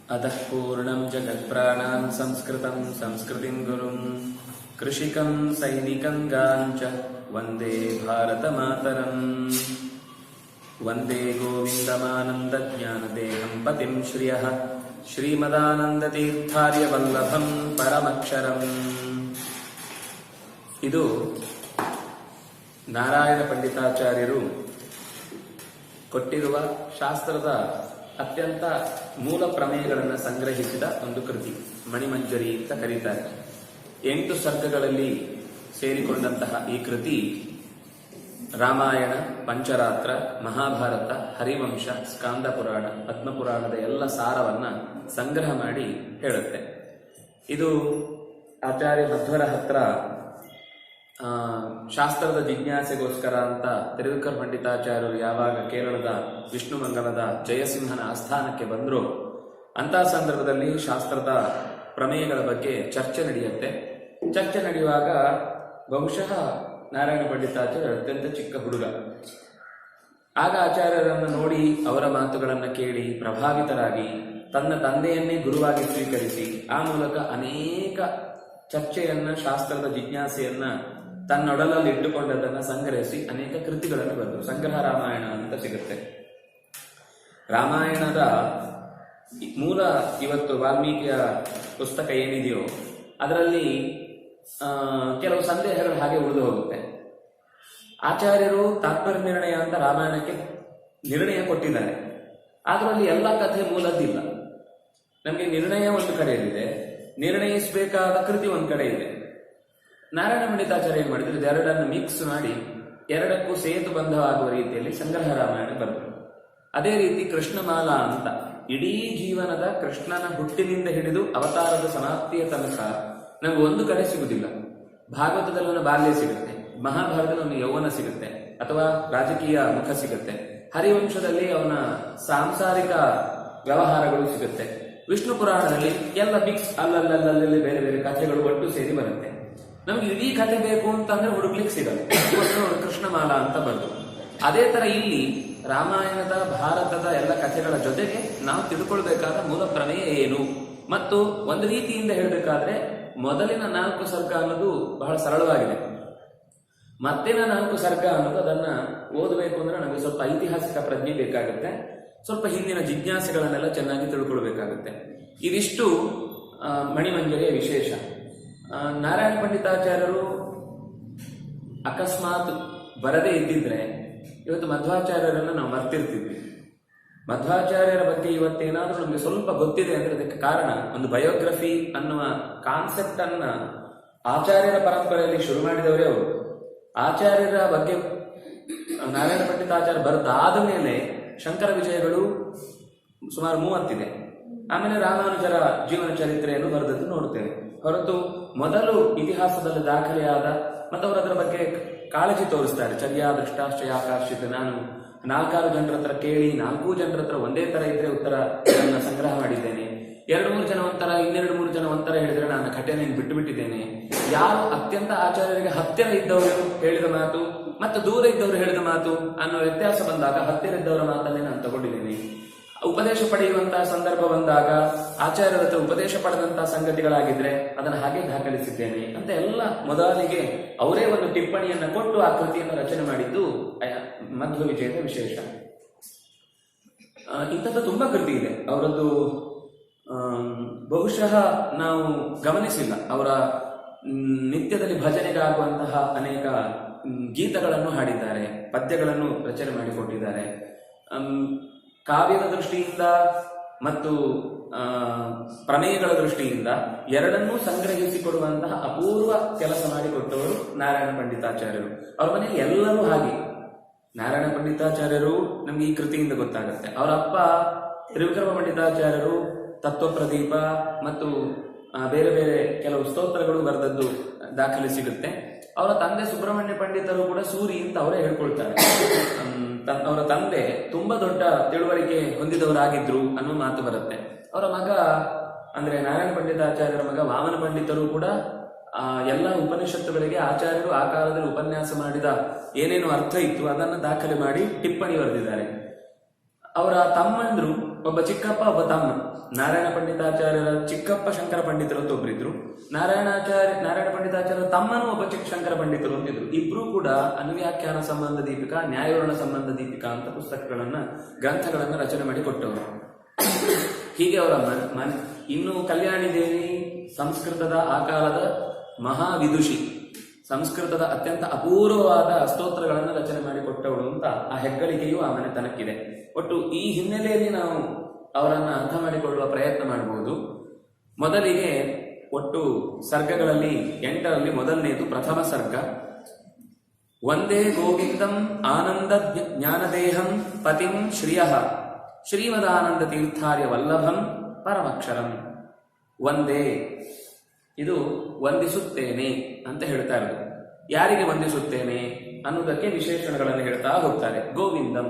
अतः पूर्णं जगत्प्राणां संस्कृतं संस्कृतिं गुरुं कृषिकं सैनिकं गाञ्च वन्दे भारतमातरम् वन्दे गोविन्दमानन्दज्ञानदेहं पतिं श्रियः ಶ್ರೀಮದಾನಂದತೀರ್ಥಾರ್ಯವಲ್ಲಭಂ ಪರಮಕ್ಷರಂ. ಇದು ನಾರಾಯಣ ಪಂಡಿತಾಚಾರ್ಯರು ಕೊಟ್ಟಿರುವ ಶಾಸ್ತ್ರದ ಅತ್ಯಂತ ಮೂಲ ಪ್ರಮೇಯಗಳನ್ನು ಸಂಗ್ರಹಿಸಿದ ಒಂದು ಕೃತಿ. ಮಣಿಮಂಜರಿ ಅಂತ ಕರೀತಾರೆ. 8 ಸರ್ಗಗಳಲ್ಲಿ ಸೇರಿಕೊಂಡಂತಹ ಈ ಕೃತಿ ರಾಮಾಯಣ, ಪಂಚರಾತ್ರ, ಮಹಾಭಾರತ, ಹರಿವಂಶ, ಸ್ಕಾಂದ ಪುರಾಣ, ಪದ್ಮಪುರಾಣದ ಎಲ್ಲ ಸಾರವನ್ನ ಸಂಗ್ರಹ ಮಾಡಿ ಹೇಳುತ್ತೆ. ಇದು ಆಚಾರ್ಯ ಮಧ್ವರ ಹತ್ರ ಶಾಸ್ತ್ರದ ಜಿಜ್ಞಾಸೆಗೋಸ್ಕರ ಅಂತ ತಿರುವಿಕರ್ ಪಂಡಿತಾಚಾರ್ಯರು ಯಾವಾಗ ಕೇರಳದ ವಿಷ್ಣುಮಂಗಲದ ಜಯಸಿಂಹನ ಆಸ್ಥಾನಕ್ಕೆ ಬಂದ್ರು, ಅಂತಹ ಸಂದರ್ಭದಲ್ಲಿ ಶಾಸ್ತ್ರದ ಪ್ರಮೇಯಗಳ ಬಗ್ಗೆ ಚರ್ಚೆ ನಡೆಯುತ್ತೆ. ಚರ್ಚೆ ನಡೆಯುವಾಗ ಬಹುಶಃ ನಾರಾಯಣ ಪಂಡಿತಾಚಾರ್ಯ ಅತ್ಯಂತ ಚಿಕ್ಕ ಹುಡುಗ. ಆಗ ಆಚಾರ್ಯರನ್ನು ನೋಡಿ ಅವರ ಮಾತುಗಳನ್ನು ಕೇಳಿ ಪ್ರಭಾವಿತರಾಗಿ ತನ್ನ ತಂದೆಯನ್ನೇ ಗುರುವಾಗಿ ಸ್ವೀಕರಿಸಿ ಆ ಮೂಲಕ ಅನೇಕ ಚರ್ಚೆಯನ್ನ, ಶಾಸ್ತ್ರದ ಜಿಜ್ಞಾಸೆಯನ್ನ ತನ್ನೊಡಲಲ್ಲಿ ಇಟ್ಟುಕೊಂಡದನ್ನ ಸಂಗ್ರಹಿಸಿ ಅನೇಕ ಕೃತಿಗಳನ್ನು ಬರೆದರು. ಸಂಗ್ರಹ ರಾಮಾಯಣ ಅಂತ ಸಿಗುತ್ತೆ. ರಾಮಾಯಣದ ಮೂಲ ಇವತ್ತು ವಾಲ್ಮೀಕಿಯ ಪುಸ್ತಕ ಏನಿದೆಯೋ ಅದರಲ್ಲಿ ಕೆಲವು ಸಂದೇಹಗಳು ಹಾಗೆ ಉಳಿದು ಹೋಗುತ್ತೆ. ಆಚಾರ್ಯರು ತಾತ್ಪರ್ಯ ನಿರ್ಣಯ ಅಂತ ರಾಮಾಯಣಕ್ಕೆ ನಿರ್ಣಯ ಕೊಟ್ಟಿದ್ದಾರೆ. ಅದರಲ್ಲಿ ಎಲ್ಲ ಕಥೆ ಮೂಲದ್ದಿಲ್ಲ. ನಮಗೆ ನಿರ್ಣಯ ಒಂದು ಕಡೆಯಲ್ಲಿದೆ, ನಿರ್ಣಯಿಸಬೇಕಾದ ಕೃತಿ ಒಂದು ಕಡೆ ಇದೆ. ನಾರಾಯಣ ಪಂಡಿತಾಚಾರ್ಯ ಏನ್ ಮಾಡಿದ್ರು, ಇದೆರಡನ್ನು ಮಿಕ್ಸ್ ಮಾಡಿ ಎರಡಕ್ಕೂ ಸೇತುಬಂಧವಾಗುವ ರೀತಿಯಲ್ಲಿ ಸಂಗ್ರಹ ರಾಮಾಯಣ ಬರೆದರು. ಅದೇ ರೀತಿ ಕೃಷ್ಣಮಾಲಾ ಅಂತ ಇಡೀ ಜೀವನದ ಕೃಷ್ಣನ ಹುಟ್ಟಿನಿಂದ ಹಿಡಿದು ಅವತಾರದ ಸಮಾಪ್ತಿಯ ತನಕ ನಮ್ಗೆ ಒಂದು ಕಡೆ ಸಿಗುದಿಲ್ಲ. ಭಾಗವತದಲ್ಲಿ ಅವನ ಬಾಲ್ಯ ಸಿಗುತ್ತೆ, ಮಹಾಭಾರತದಲ್ಲಿ ಅವನ ಯೌವನ ಸಿಗುತ್ತೆ ಅಥವಾ ರಾಜಕೀಯ ಮುಖ ಸಿಗುತ್ತೆ, ಹರಿವಂಶದಲ್ಲಿ ಅವನ ಸಾಂಸಾರಿಕ ವ್ಯವಹಾರಗಳು ಸಿಗುತ್ತೆ, ವಿಷ್ಣು ಪುರಾಣದಲ್ಲಿ ಎಲ್ಲ ಮಿಕ್ಸ್ ಅಲ್ಲಲ್ಲಿ ಬೇರೆ ಬೇರೆ ಕಥೆಗಳು ಒಟ್ಟು ಸೇರಿ ಬರುತ್ತೆ. ನಮ್ಗೆ ಇಡೀ ಕಥೆ ಬೇಕು ಅಂತಂದ್ರೆ ಹುಡುಕ್ಲಿಕ್ಕೆ ಸಿಗಲ್ಲ. ಕೃಷ್ಣಮಾಲಾ ಅಂತ ಬಂತು. ಅದೇ ತರ ಇಲ್ಲಿ ರಾಮಾಯಣದ, ಭಾರತದ ಎಲ್ಲ ಕಥೆಗಳ ಜೊತೆಗೆ ನಾವು ತಿಳ್ಕೊಳ್ಬೇಕಾದ ಮೂಲ ಪ್ರಮೇಯ ಏನು, ಮತ್ತು ಒಂದು ರೀತಿಯಿಂದ ಹೇಳಬೇಕಾದ್ರೆ ಮೊದಲಿನ 4 ಸರ್ಗ ಅನ್ನೋದು ಬಹಳ ಸರಳವಾಗಿದೆ. ಮತ್ತಿನ 4 ಸರ್ಗ ಅನ್ನೋದು ಅದನ್ನ ಓದಬೇಕು ಅಂದ್ರೆ ನಮಗೆ ಸ್ವಲ್ಪ ಐತಿಹಾಸಿಕ ಪ್ರಜ್ಞೆ ಬೇಕಾಗುತ್ತೆ, ಸ್ವಲ್ಪ ಹಿಂದಿನ ಜಿಜ್ಞಾಸೆಗಳನ್ನೆಲ್ಲ ಚೆನ್ನಾಗಿ ತಿಳ್ಕೊಳ್ಬೇಕಾಗುತ್ತೆ. ಇದಿಷ್ಟು ಮಣಿಮಂಜರಿಯ ವಿಶೇಷ. ನಾರಾಯಣ ಪಂಡಿತಾಚಾರ್ಯರು ಅಕಸ್ಮಾತ್ ಬರದೇ ಇದ್ದಿದ್ರೆ ಇವತ್ತು ಮಧ್ವಾಚಾರ್ಯರನ್ನು ನಾವು ಮರ್ತಿರ್ತಿದ್ವಿ. ಮಧ್ವಾಚಾರ್ಯರ ಬಗ್ಗೆ ಇವತ್ತೇನಾದ್ರೂ ನಮಗೆ ಸ್ವಲ್ಪ ಗೊತ್ತಿದೆ ಅಂದ್ರೆ ಅದಕ್ಕೆ ಕಾರಣ ಒಂದು ಬಯೋಗ್ರಫಿ ಅನ್ನುವ ಕಾನ್ಸೆಪ್ಟ್ ಅನ್ನ ಆಚಾರ್ಯರ ಪರಂಪರೆಯಲ್ಲಿ ಶುರು ಮಾಡಿದವರೇ ಅವರು. ಆಚಾರ್ಯರ ಬಗ್ಗೆ ನಾರಾಯಣ ಪಂಡಿತಾಚಾರ್ಯ ಬರೆದಾದ ಮೇಲೆ ಶಂಕರ ವಿಜಯಗಳು ಸುಮಾರು 30 ಇದೆ. ಆಮೇಲೆ ರಾಮಾನುಜರ ಜೀವನ ಚರಿತ್ರೆಯನ್ನು ಬರೆದದ್ದು ನೋಡ್ತೇವೆ. ಹೊರತು ಮೊದಲು ಇತಿಹಾಸದಲ್ಲಿ ದಾಖಲೆಯಾದ ಮತ್ತು ಅವರು ಅದರ ಬಗ್ಗೆ ಕಾಳಜಿ ತೋರಿಸ್ತಾರೆ. ಚರ್ಯಾ ದೃಷ್ಟಾಶ್ಚಯಾಕಾಶಿತ, ನಾನು 4-6 ಜನರ ಹತ್ರ ಕೇಳಿ 4 ಜನರ ಹತ್ರ ಒಂದೇ ತರ ಇದ್ರೆ ಉತ್ತರ ಸಂಗ್ರಹ ಮಾಡಿದ್ದೇನೆ, 2-3 ಜನ ಒಂಥರ, 2-3 ಜನ ಒಂಥರ ಹೇಳಿದ್ರೆ ನಾನು ಕಥೆಯನ್ನು ಬಿಟ್ಟು ಬಿಟ್ಟಿದ್ದೇನೆ. ಯಾರು ಅತ್ಯಂತ ಆಚಾರ್ಯರಿಗೆ ಹತ್ತಿರ ಇದ್ದವರು ಹೇಳಿದ ಮಾತು ಮತ್ತು ದೂರ ಇದ್ದವರು ಹೇಳಿದ ಮಾತು ಅನ್ನೋ ವ್ಯತ್ಯಾಸ ಬಂದಾಗ ಹತ್ತಿರ ಇದ್ದವರ ಮಾತನ್ನೇ ನಾನು ತಗೊಂಡಿದ್ದೇನೆ. ಉಪದೇಶ ಪಡೆಯುವಂತಹ ಸಂದರ್ಭ ಬಂದಾಗ ಆಚಾರ್ಯರ ಹತ್ರ ಉಪದೇಶ ಪಡೆದಂತಹ ಸಂಗತಿಗಳಾಗಿದ್ರೆ ಅದನ್ನು ಹಾಗೆ ದಾಖಲಿಸಿದ್ದೇನೆ ಅಂತ ಎಲ್ಲ ಮೊದಲಿಗೆ ಅವರೇ ಒಂದು ಟಿಪ್ಪಣಿಯನ್ನ ಕೊಟ್ಟು ಆ ಕೃತಿಯನ್ನು ರಚನೆ ಮಾಡಿದ್ದು ಮಧ್ವ ವಿಜಯದ ವಿಶೇಷ. ಇಂಥದ್ದು ತುಂಬಾ ಕೃತಿ ಇದೆ ಅವರದ್ದು. ಬಹುಶಃ ನಾವು ಗಮನಿಸಿಲ್ಲ. ಅವರ ನಿತ್ಯದಲ್ಲಿ ಭಜನೆಗಾಗುವಂತಹ ಅನೇಕ ಗೀತಗಳನ್ನು ಹಾಡಿದ್ದಾರೆ, ಪದ್ಯಗಳನ್ನು ರಚನೆ ಮಾಡಿಕೊಟ್ಟಿದ್ದಾರೆ. ಕಾವ್ಯದ ದೃಷ್ಟಿಯಿಂದ ಮತ್ತು ಪ್ರಮೇಯಗಳ ದೃಷ್ಟಿಯಿಂದ ಎರಡನ್ನೂ ಸಂಗ್ರಹಿಸಿಕೊಡುವಂತಹ ಅಪೂರ್ವ ಕೆಲಸ ಮಾಡಿಕೊಟ್ಟವರು ನಾರಾಯಣ ಪಂಡಿತಾಚಾರ್ಯರು. ಅವರ ಮನೆಯಲ್ಲಿ ಎಲ್ಲರೂ ಹಾಗೆ. ನಾರಾಯಣ ಪಂಡಿತಾಚಾರ್ಯರು ನಮ್ಗೆ ಈ ಕೃತಿಯಿಂದ ಗೊತ್ತಾಗುತ್ತೆ. ಅವರ ಅಪ್ಪ ತ್ರಿವಿಕ್ರಮ ಪಂಡಿತಾಚಾರ್ಯರು ತತ್ವಪ್ರದೀಪ ಮತ್ತು ಬೇರೆ ಬೇರೆ ಕೆಲವು ಸ್ತೋತ್ರಗಳು ಬರೆದದ್ದು ದಾಖಲೆ ಸಿಗುತ್ತೆ. ಅವರ ತಂದೆ ಸುಬ್ರಹ್ಮಣ್ಯ ಪಂಡಿತರು ಕೂಡ ಸೂರಿ ಅಂತ ಅವರೇ ಹೇಳ್ಕೊಳ್ತಾರೆ. ಅವರ ತಂದೆ ತುಂಬಾ ದೊಡ್ಡ ತಿಳುವಳಿಕೆ ಹೊಂದಿದವರಾಗಿದ್ರು ಅನ್ನೋ ಮಾತು ಬರುತ್ತೆ. ಅವರ ಮಗ ಅಂದ್ರೆ ನಾರಾಯಣ ಪಂಡಿತಾಚಾರ್ಯರ ಮಗ ವಾಮನ ಪಂಡಿತರು ಕೂಡ ಎಲ್ಲ ಉಪನಿಷತ್ತುಗಳಿಗೆ ಆಚಾರ್ಯರು ಆ ಕಾಲದಲ್ಲಿ ಉಪನ್ಯಾಸ ಮಾಡಿದ ಏನೇನು ಅರ್ಥ ಇತ್ತು ಅದನ್ನು ದಾಖಲೆ ಮಾಡಿ ಟಿಪ್ಪಣಿ ಬರೆದಿದ್ದಾರೆ. ಅವರ ತಮ್ಮಂದ್ರು, ಒಬ್ಬ ಚಿಕ್ಕಪ್ಪ ಒಬ್ಬ ತಮ್ಮ. ನಾರಾಯಣ ಪಂಡಿತಾಚಾರ್ಯರ ಚಿಕ್ಕಪ್ಪ ಶಂಕರ ಪಂಡಿತರು ಅಂತ ಒಬ್ಬರಿದ್ರು, ನಾರಾಯಣ ಪಂಡಿತಾಚಾರ್ಯರ ತಮ್ಮನೂ ಒಬ್ಬ ಶಂಕರ ಪಂಡಿತರು ಅಂತಿದ್ರು. ಇಬ್ರು ಕೂಡ ಅನುವ್ಯಾಖ್ಯಾನ ಸಂಬಂಧ ದೀಪಿಕಾ, ನ್ಯಾಯವರ್ಣ ಸಂಬಂಧ ದೀಪಿಕಾ ಅಂತ ಗ್ರಂಥಗಳನ್ನ ರಚನೆ ಮಾಡಿ ಕೊಟ್ಟವರು. ಹೀಗೆ ಅವರ ಇನ್ನು ಕಲ್ಯಾಣಿ ದೇವಿ ಸಂಸ್ಕೃತದ ಆ ಕಾಲದ ಮಹಾವಿದುಷಿ, ಸಂಸ್ಕೃತದ ಅತ್ಯಂತ ಅಪೂರ್ವವಾದ ಸ್ತೋತ್ರಗಳನ್ನು ರಚನೆ ಮಾಡಿಕೊಟ್ಟವಳು ಅಂತ ಆ ಹೆಗ್ಗಳಿಕೆಯು ಆ ಮನೆತನಕ್ಕಿದೆ. ಒಟ್ಟು ಈ ಹಿನ್ನೆಲೆಯಲ್ಲಿ ನಾವು ಅವರನ್ನು ಅರ್ಥ ಮಾಡಿಕೊಳ್ಳುವ ಪ್ರಯತ್ನ ಮಾಡಬಹುದು. ಮೊದಲಿಗೆ ಒಟ್ಟು ಸರ್ಗಗಳಲ್ಲಿ 8ರಲ್ಲಿ ಮೊದಲನೇದು ಪ್ರಥಮ ಸರ್ಗ. ವಂದೇ ಗೋವಿಂದಂ ಆನಂದ ಜ್ಞಾನದೇಹಂ ಪತಿಂ ಶ್ರಿಯಃ ಶ್ರೀಮದಾನಂದ ತೀರ್ಥಾರ್ಯ ವಲ್ಲಭಂ ಪರಮಕ್ಷರಂ. ವಂದೇ, ಇದು ವಂದಿಸುತ್ತೇನೆ ಅಂತ ಹೇಳ್ತಾ ಇರೋದು. ಯಾರಿಗೆ ವಂದಿಸುತ್ತೇನೆ ಅನ್ನೋದಕ್ಕೆ ವಿಶೇಷಣಗಳನ್ನು ಹೇಳ್ತಾ ಹೋಗ್ತಾರೆ. ಗೋವಿಂದಂ,